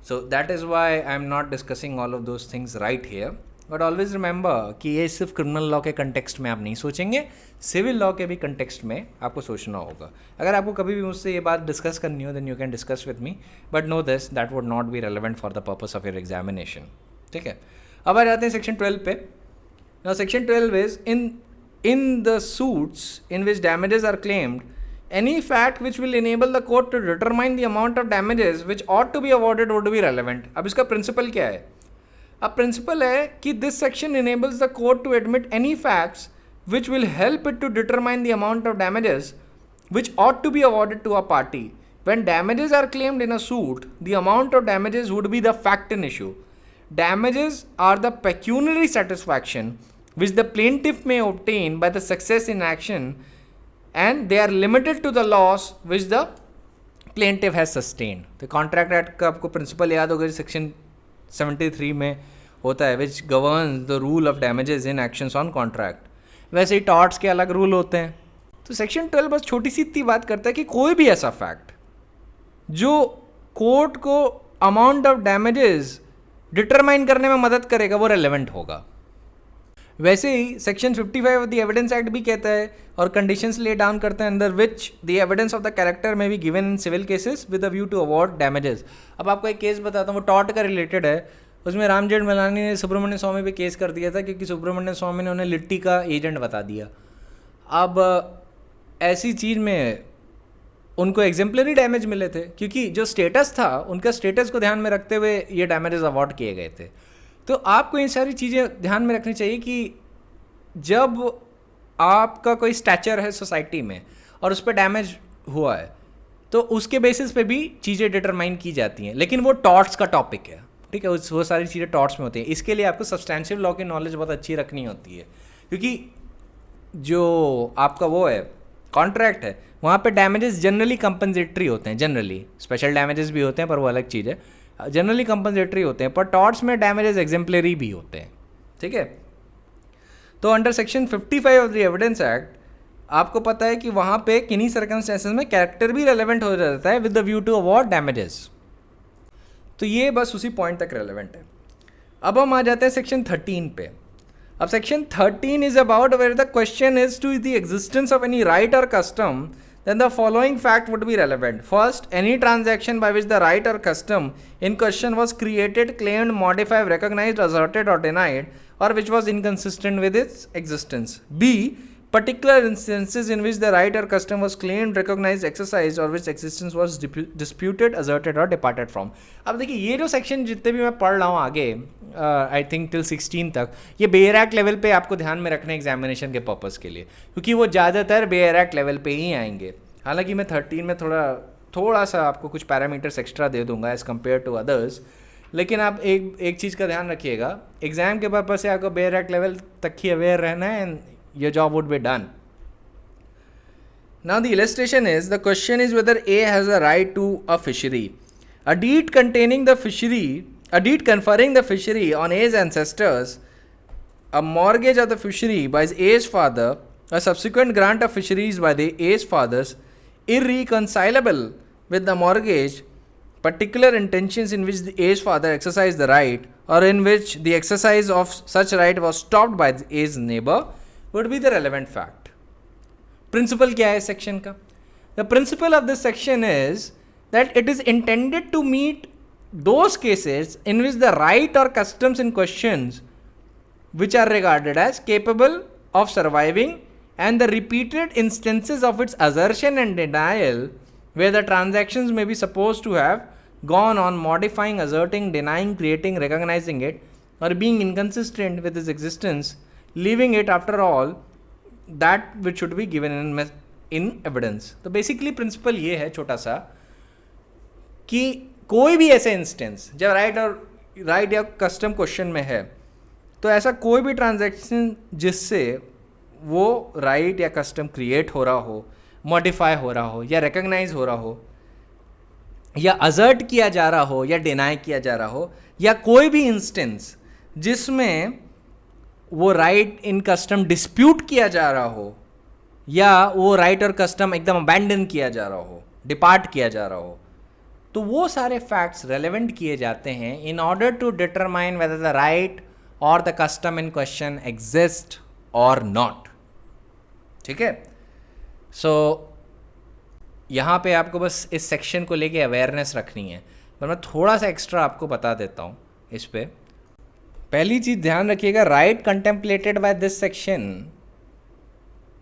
So that is why I am not discussing all of those things right here. But always remember कि ये सिर्फ क्रिमिनल लॉ के कंटेक्स्ट में आप नहीं सोचेंगे, सिविल लॉ के भी कंटेक्स्ट में आपको सोचना होगा. अगर आपको कभी भी मुझसे ये बात डिस्कस करनी हो then you can discuss with me, but know this that would not be relevant for the purpose of your examination. ठीक है? अब आ जाते हैं सेक्शन 12 पे. Now section 12 is in the suits in which damages are claimed, any fact which will enable the court to determine the amount of damages which ought to be awarded would be relevant. अब इसका principle क्या है? अब principle है कि this section enables the court to admit any facts which will help it to determine the amount of damages which ought to be awarded to a party. When damages are claimed in a suit, the amount of damages would be the fact in issue. Damages are the pecuniary satisfaction which the plaintiff may obtain by the success in action, and they are limited to the loss which the plaintiff has sustained. तो contract act का आपको principal याद होगा, section 73 में होता है, which governs the rule of damages in actions on contract. वैसे ही टॉर्ट्स के अलग रूल होते हैं. तो सेक्शन 12 बस छोटी सी इतनी बात करता है कि कोई भी ऐसा फैक्ट जो कोर्ट को अमाउंट ऑफ डैमेजेस डिटरमाइन करने में मदद करेगा वो रेलेवेंट होगा. वैसे ही section 55 of the Evidence Act भी कहता है और कंडीशंस ले डाउन करते हैं अंदर which the evidence of the character may be given in civil cases with a view to award damages. अब आपको एक केस बताता हूँ, वो टॉर्ट का रिलेटेड है. उसमें राम जेठमलानी ने सुब्रमण्य स्वामी पे केस कर दिया था क्योंकि सुब्रमण्य स्वामी ने उन्हें लिट्टी का एजेंट बता दिया. अब ऐसी चीज़ में उनको एग्जेम्पलरी डैमेज मिले थे क्योंकि जो स्टेटस था उनका स्टेटस को ध्यान में रखते हुए ये डैमेजेस अवॉर्ड किए गए थे. तो आपको ये सारी चीज़ें ध्यान में रखनी चाहिए कि जब आपका कोई स्टैचर है सोसाइटी में और उस पर डैमेज हुआ है तो उसके बेसिस पे भी चीज़ें डिटरमाइन की जाती हैं. लेकिन वो टॉर्ट्स का टॉपिक है, ठीक है, वो सारी चीज़ें टॉर्ट्स में होती हैं. इसके लिए आपको सब्सटैंशियल लॉ की नॉलेज बहुत अच्छी रखनी होती है, क्योंकि जो आपका वो है कॉन्ट्रैक्ट है वहाँ पे डैमेजेस जनरली कंपनसेटरी होते हैं. जनरली स्पेशल डैमेजेस भी होते हैं पर वो अलग चीज़ है. जनरली कंपनसेटरी होते हैं, पर टॉर्ट्स में डैमेजेस एग्जेम्पलरी भी होते हैं. ठीक है, तो under section 55 of the Evidence act आपको पता है कि वहाँ पे किन्हीं सर्कमस्टेंसेस में कैरेक्टर भी रेलेवेंट हो जाता है with the view to award damages. तो ये बस उसी पॉइंट तक रेलेवेंट है. अब हम आ जाते हैं सेक्शन 13 पे. अब section 13 is about where the question is to the existence of any right or custom, then the following fact would be relevant. First, any transaction by which the right or custom in question was created, claimed, modified, recognized, asserted or denied, or which was inconsistent with its existence. B, particular instances in which the right or custom was claimed, recognized, exercised, or which existence was disputed, asserted or departed from. अब देखिए ये जो section जितने भी मैं पढ़ रहा हूँ आगे आई थिंक टिल 16 तक, ये बेयर एक्ट लेवल पे आपको ध्यान में रखना एग्जामिनेशन के पर्पज़ के लिए, क्योंकि वो ज़्यादातर बेयर एक्ट लेवल पे ही आएंगे. हालांकि मैं 13 में थोड़ा सा आपको कुछ पैरामीटर्स एक्स्ट्रा दे दूंगा एज़ कम्पेयर टू अदर्स. लेकिन आप एक चीज़ का ध्यान रखिएगा, एग्जाम के पर्पज़ से आपको बेयर एक्ट लेवल तक ही अवेयर रहना है and your job would be done. Now the illustration is, the question is whether A has a right to a fishery. A deed conferring the fishery on A's ancestors, a mortgage of the fishery by A's father, a subsequent grant of fisheries by the A's fathers, irreconcilable with the mortgage, particular intentions in which the A's father exercised the right, or in which the exercise of such right was stopped by the A's neighbor, would be the relevant fact. Principle क्या है section का? The principle of this section is that it is intended to meet those cases in which the right or customs in questions which are regarded as capable of surviving, and the repeated instances of its assertion and denial where the transactions may be supposed to have gone on modifying, asserting, denying, creating, recognizing it, or being inconsistent with its existence, leaving it after all that which should be given in evidence. तो basically principal ये है छोटा सा कि कोई भी ऐसे instance जब राइट या कस्टम क्वेश्चन में है, तो ऐसा कोई भी ट्रांजैक्शन जिससे वो राइट या कस्टम क्रिएट हो रहा हो, मॉडिफाई हो रहा हो, या रिकग्नाइज हो रहा हो, या असर्ट किया जा रहा हो, या डिनाई किया जा रहा हो, या कोई भी इंस्टेंस जिसमें वो राइट इन कस्टम डिस्प्यूट किया जा रहा हो, या वो राइट और कस्टम एकदम अबैंडन किया जा रहा हो, डिपार्ट किया जा रहा हो, तो वो सारे फैक्ट्स रेलेवेंट किए जाते हैं in order to determine whether the right or the custom in question exist or not. ठीक है, सो यहाँ पे आपको बस इस सेक्शन को लेके अवेयरनेस रखनी है, पर मैं थोड़ा सा एक्स्ट्रा आपको बता देता हूँ इस पे. पहली चीज ध्यान रखिएगा, right contemplated by this section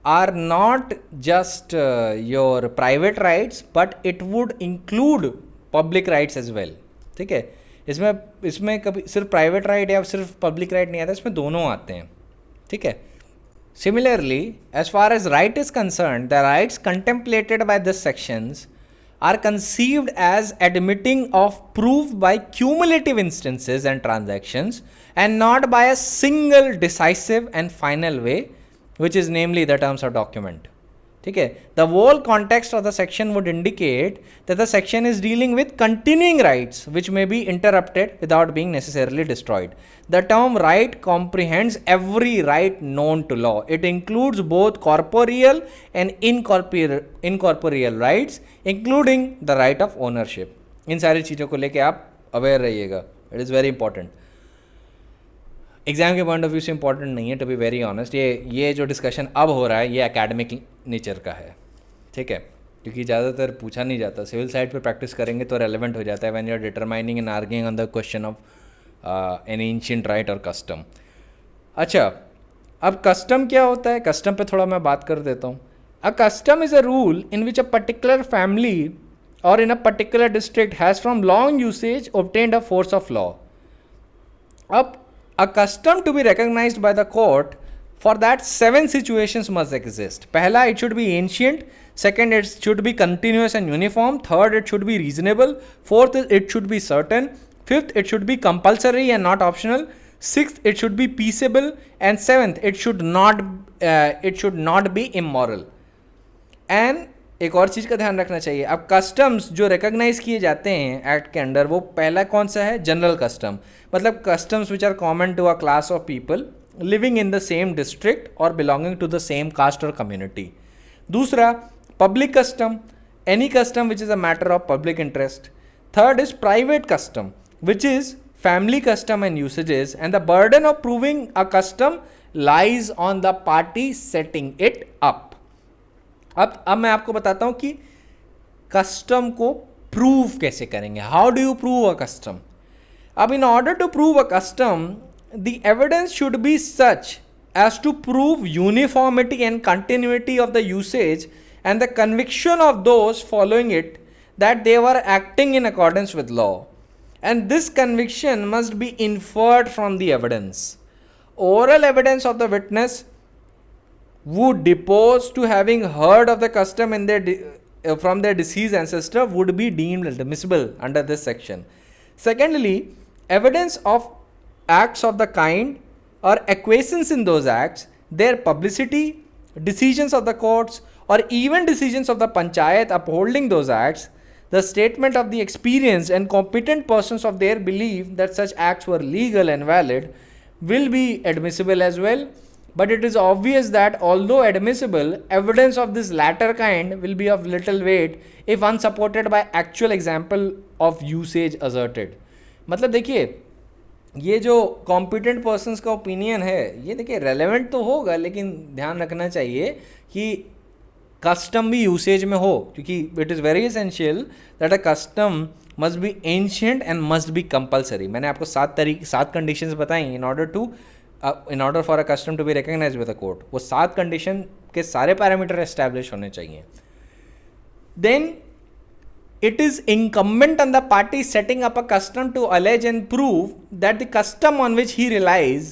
are not just your private rights, but it would include public rights as well. ठीक है, इसमें कभी सिर्फ प्राइवेट राइट या सिर्फ पब्लिक राइट नहीं आता, इसमें दोनों आते हैं. ठीक है, similarly as far as right is concern, the rights contemplated by this sections are conceived as admitting of proof by cumulative instances and transactions, and not by a single decisive and final way, which is namely the terms of document. ठीक है, the whole context of the section would indicate that the section is dealing with continuing rights which may be interrupted without being necessarily destroyed. The term right comprehends every right known to law. It includes both corporeal and incorporeal rights, including the right of ownership. इन सारी चीज़ों को लेके आप aware रहिएगा. It is very important. Exam के point of view से important नहीं है, टू बी वेरी ऑनेस्ट. ये जो डिस्कशन अब हो रहा है ये एकेडमिक नेचर का है. ठीक है, क्योंकि ज़्यादातर पूछा नहीं जाता. सिविल साइड पे प्रैक्टिस करेंगे तो रेलेवेंट हो जाता है when you are determining and arguing on the question of an ancient right or custom. अच्छा, अब कस्टम क्या होता है? कस्टम पे थोड़ा मैं बात कर देता हूँ. A custom is a rule in which a particular family or in a particular district has from long usage obtained a force of law. अब a custom to be recognized by the court, for that 7 situations must exist. पहला, it should be ancient. Second, it should be continuous and uniform. Third, it should be reasonable. Fourth, it should be certain. Fifth, it should be compulsory and not optional. Sixth, it should be peaceable. And seventh, it should not be immoral. And एक और चीज़ का ध्यान रखना चाहिए, अब customs जो recognise किए जाते हैं एक्ट के अंडर, वो पहला कौन सा है? जनरल कस्टम, मतलब customs which are common to a class of people living in the same district or belonging to the same caste or community. दूसरा, public custom, any custom which is a matter of public interest. Third is private custom which is family custom and usages, and the burden of proving a custom lies on the party setting it up. अब मैं आपको बताता हूं कि custom को prove कैसे करेंगे. How do you prove a custom? अब in order to prove a custom, the evidence should be such as to prove uniformity and continuity of the usage and the conviction of those following it that they were acting in accordance with law. And this conviction must be inferred from the evidence. Oral evidence of the witness who deposed to having heard of the custom in from their deceased ancestor would be deemed admissible under this section. Secondly, evidence of acts of the kind or acquiescence in those acts, their publicity, decisions of the courts, or even decisions of the panchayat upholding those acts, the statement of the experienced and competent persons of their belief that such acts were legal and valid will be admissible as well. But it is obvious that although admissible, evidence of this latter kind will be of little weight if unsupported by actual example of usage asserted. मतलब देखिए, ये जो competent persons का opinion है, ये देखिए relevant तो होगा, लेकिन ध्यान रखना चाहिए कि कस्टम भी यूसेज में हो, क्योंकि it is very essential that a custom must be ancient and must be compulsory. मैंने आपको 7 कंडीशंस बताई in order for a custom to be recognize with a court. वो 7 कंडीशन के सारे पैरामीटर एस्टैब्लिश होने चाहिए. Then it is incumbent on the party setting up a custom to allege and prove that the custom on which he relies,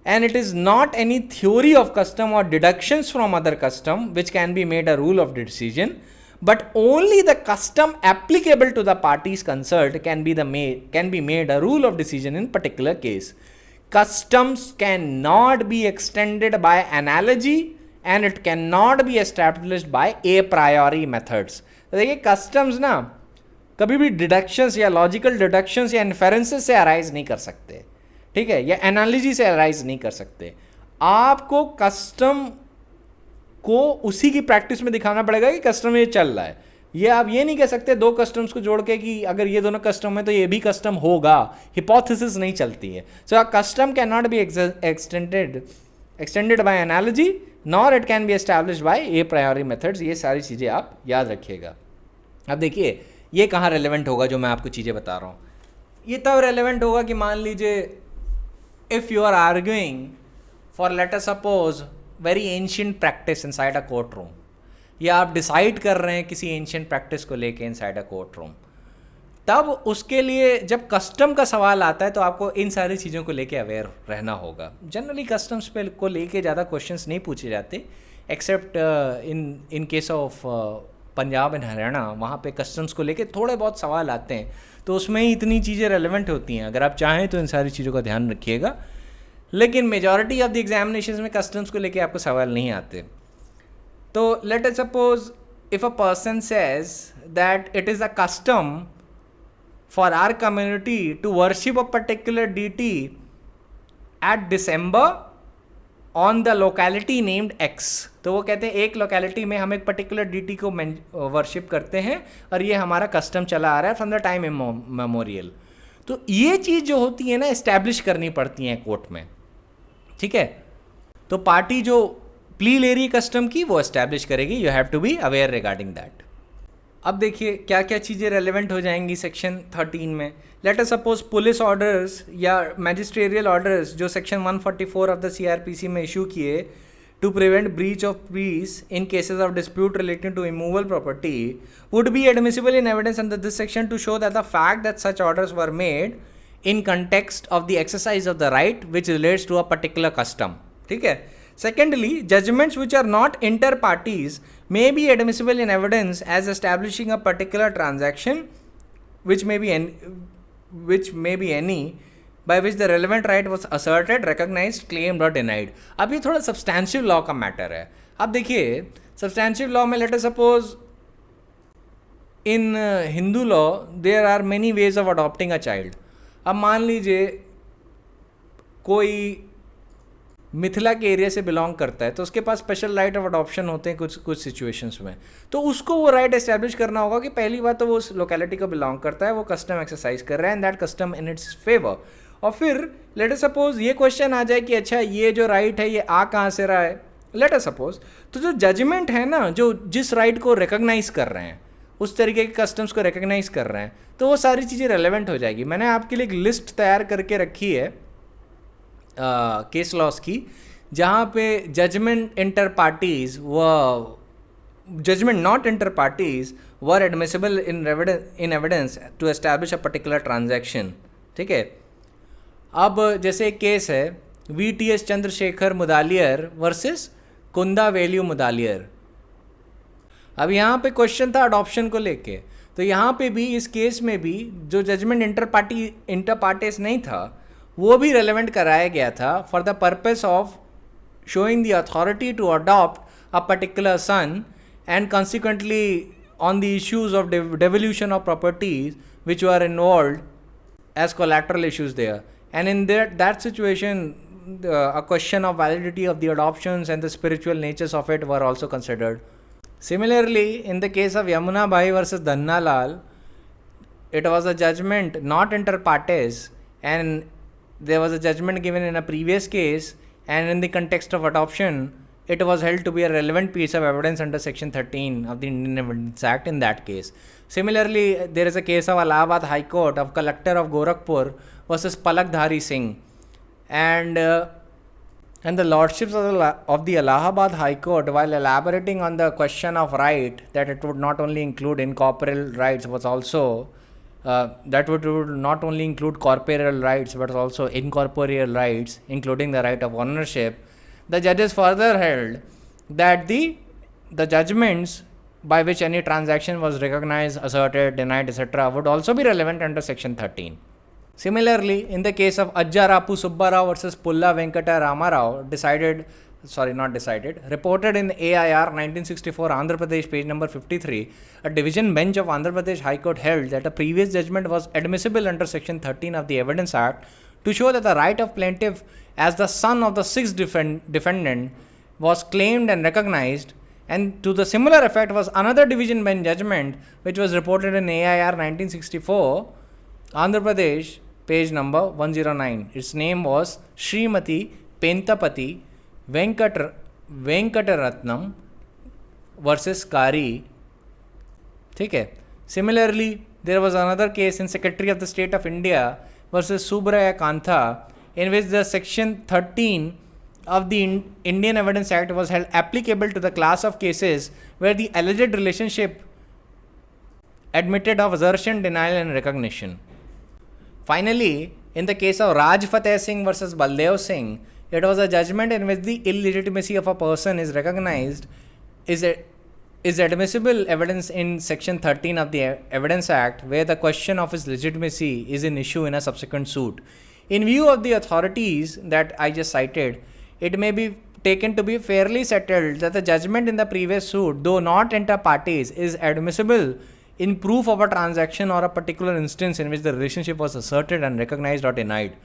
and it is not any theory of custom or deductions from other custom which can be made a rule of decision, but only the custom applicable to the parties concerned can be made a rule of decision in particular case. Customs cannot be extended by analogy and it cannot be established by a priori methods. तो देखिए, customs ना कभी भी deductions या logical deductions या inferences से arise नहीं कर सकते, ठीक है, या एनालॉजी से अराइज नहीं कर सकते. आपको कस्टम को उसी की प्रैक्टिस में दिखाना पड़ेगा कि कस्टम ये चल रहा है. ये आप ये नहीं कह सकते 2 कस्टम्स को जोड़ के कि अगर ये दोनों कस्टम है तो ये भी कस्टम होगा. हिपोथेसिस नहीं चलती है. So custom can not be extended by analogy nor it can be established by a priori methods. ये सारी चीज़ें आप याद रखिएगा. अब देखिए, ये कहाँ रेलेवेंट होगा जो मैं आपको चीज़ें बता रहा हूँ. ये तब रेलेवेंट होगा कि मान लीजिए if you are arguing for let us suppose very ancient practice inside a court room, या आप डिसाइड कर रहे हैं किसी एंशिएंट प्रैक्टिस को लेके इनसाइड अ कोर्ट रूम, तब उसके लिए जब कस्टम का सवाल आता है तो आपको इन सारी चीज़ों को लेके अवेयर रहना होगा. जनरली कस्टम्स पे को लेके ज़्यादा क्वेश्चंस नहीं पूछे जाते, accept in case of Punjab and Haryana. वहाँ पे कस्टम्स को लेके थोड़े बहुत सवाल आते हैं, तो उसमें ही इतनी चीज़ें रेलेवेंट होती हैं. अगर आप चाहें तो इन सारी चीज़ों का ध्यान रखिएगा, लेकिन मेजॉरिटी ऑफ द एग्जामिनेशंस में कस्टम्स को लेके आपको सवाल नहीं आते. तो late us suppose if a person says that it is a custom for our community to worship a particular deity at December on the locality named X. तो वो कहते हैं एक लोकेलिटी में हम एक पर्टिकुलर डीटी को वर्शिप करते हैं और ये हमारा कस्टम चला आ रहा है फ्रॉम द टाइम मेमोरियल. तो ये चीज़ जो होती है ना, इस्टेब्लिश करनी पड़ती है कोर्ट में, ठीक है. तो पार्टी जो प्ली ले रही है कस्टम की, वो इस्टेब्लिश करेगी. You have to be aware regarding that. अब देखिए क्या क्या चीज़ें रेलेवेंट हो जाएंगी सेक्शन 13 में. Let us suppose police orders या मैजिस्ट्रेरियल ऑर्डर्स जो सेक्शन 144 ऑफ द CRPC में इशू किए to prevent breach of peace in cases of dispute relating to immovable property would be admissible in evidence under this section to show that the fact that such orders were made in context of the exercise of the right which relates to a particular custom, ठीक है. Secondly, judgments which are not inter parties may be admissible in evidence as establishing a particular transaction which may be which may be any, by which the relevant right was asserted, recognized, claimed or denied. अब ये थोड़ा सब्सटैंशिव law का matter है. अब देखिए substantive law में let us suppose in Hindu law there are many ways of adopting a child. अब मान लीजिए कोई मिथिला के एरिया से बिलोंग करता है तो उसके पास स्पेशल राइट ऑफ अडॉप्शन होते हैं कुछ सिचुएशंस में. तो उसको वो राइट एस्टैब्लिश करना होगा कि पहली बात तो वो उस लोकेलिटी को बिलोंग करता है, वो कस्टम एक्सरसाइज कर रहा है and that custom in its favour. और फिर लेट अस सपोज ये क्वेश्चन आ जाए कि अच्छा ये जो राइट है ये आ कहाँ से रहा है. लेट अस सपोज तो जो जजमेंट है ना, जो जिस राइट को रिकॉग्नाइज कर रहे हैं, उस तरीके के कस्टम्स को रिकॉग्नाइज कर रहे हैं, तो वो सारी चीज़ें रेलेवेंट हो जाएगी. मैंने आपके लिए एक लिस्ट तैयार करके रखी है केस लॉस की, जहाँ पे जजमेंट इंटर पार्टीज व judgment not inter parties were admissible in evidence to establish a particular transaction. ठीक है. अब जैसे एक केस है VTS Chandrasekhar Mudaliar versus Kulandaivelu Mudaliar. अब यहाँ पे क्वेश्चन था अडॉप्शन को लेके, तो यहाँ पे भी इस केस में भी जो जजमेंट इंटर पार्टीज नहीं था वो भी रेलेवेंट कराया गया था for the purpose of showing the authority to adopt a particular son and consequently on the issues of devolution of properties which were involved as collateral issues there. And in that situation, a question of validity of the adoptions and the spiritual natures of it were also considered. Similarly, in the case of Yamuna Bai versus Dhanna Lal, it was a judgment not inter partes, and there was a judgment given in a previous case, and in the context of adoption, it was held to be a relevant piece of evidence under Section 13 of the Indian Evidence Act in that case. Similarly, there is a case of Allahabad High Court of Collector of Gorakhpur versus Palakdhari Singh, and the Lordships of the Allahabad High Court, while elaborating on the question of right, that it would not only include incorporeal rights, was also that would not only include corporeal rights but also incorporeal rights, including the right of ownership. The judges further held that the judgments by which any transaction was recognized, asserted, denied, etc. would also be relevant under Section 13. Similarly, in the case of Ajjarapu Subbarao versus Pulla Venkata Ramarao, reported in AIR 1964 Andhra Pradesh, page number 53, a division bench of Andhra Pradesh High Court held that a previous judgment was admissible under Section 13 of the Evidence Act to show that the right of plaintiff as the son of the sixth defendant was claimed and recognized, and to the similar effect was another division bench judgment which was reported in AIR 1964 Andhra Pradesh, page number 109. Its name was Srimati Pentapati Venkataratnam versus Kari. ठीक है. Similarly, there was another case in Secretary of the State of India versus Subraya Kantha, in which the Section 13 of the Indian Evidence Act was held applicable to the class of cases where the alleged relationship admitted of assertion, denial and recognition. Finally, in the case of Raj Fateh Singh versus Baldev Singh, it was a judgment in which the illegitimacy of a person is recognized, is admissible evidence in Section 13 of the Evidence Act, where the question of his legitimacy is an issue in a subsequent suit. In view of the authorities that I just cited, it may be taken to be fairly settled that the judgment in the previous suit, though not inter partes, is admissible in proof of a transaction or a particular instance in which the relationship was asserted and recognized or denied.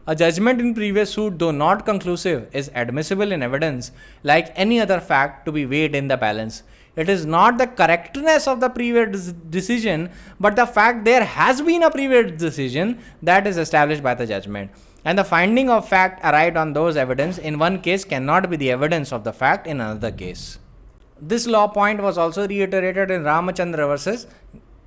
A judgment in previous suit, though not conclusive, is admissible in evidence like any other fact to be weighed in the balance. It is not the correctness of the previous decision, but the fact there has been a previous decision that is established by the judgment. And the finding of fact arrived on those evidence in one case cannot be the evidence of the fact in another case. This law point was also reiterated in Ramachandra versus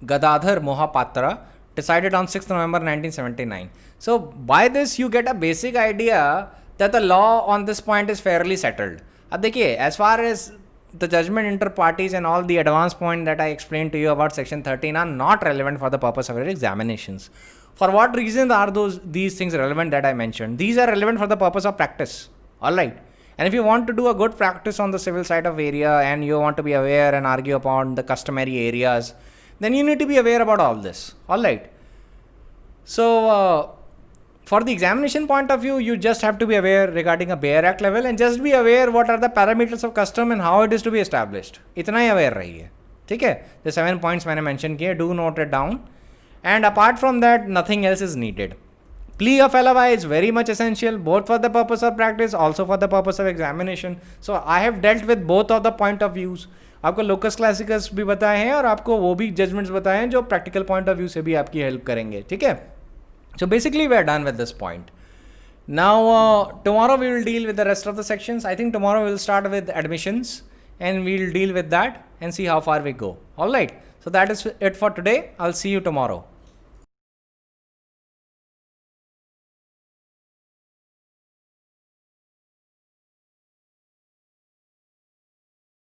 Gadadhar Mohapatra, decided on 6th November 1979. So by this you get a basic idea that the law on this point is fairly settled. अब देखिए, as far as the judgment inter parties and all the advanced point that I explained to you about Section 13 are not relevant for the purpose of your examinations. For what reason are these things relevant that I mentioned? These are relevant for the purpose of practice. Alright. And if you want to do a good practice on the civil side of area and you want to be aware and argue upon the customary areas, then you need to be aware about all this. Alright. So for the examination point of view, you just have to be aware regarding a Bayer Act level and just be aware what are the parameters of custom and how it is to be established. इतना ही aware रहिए, ठीक है? The 7 points मैंने mention किए, do note it down. And apart from that, nothing else is needed. Plea of LOI is very much essential, both for the purpose of practice, also for the purpose of examination. So I have dealt with both of the point of views. आपको locus क्लासिकस भी बताए हैं और आपको वो भी judgements बताए हैं जो प्रैक्टिकल पॉइंट ऑफ व्यू से भी आपकी हेल्प करेंगे, ठीक है? So basically we are done with this point. Now tomorrow we will deal with the rest of the sections. I think tomorrow we will start with admissions and we will deal with that and see how far we go. All right. So that is it for today. I'll see you tomorrow.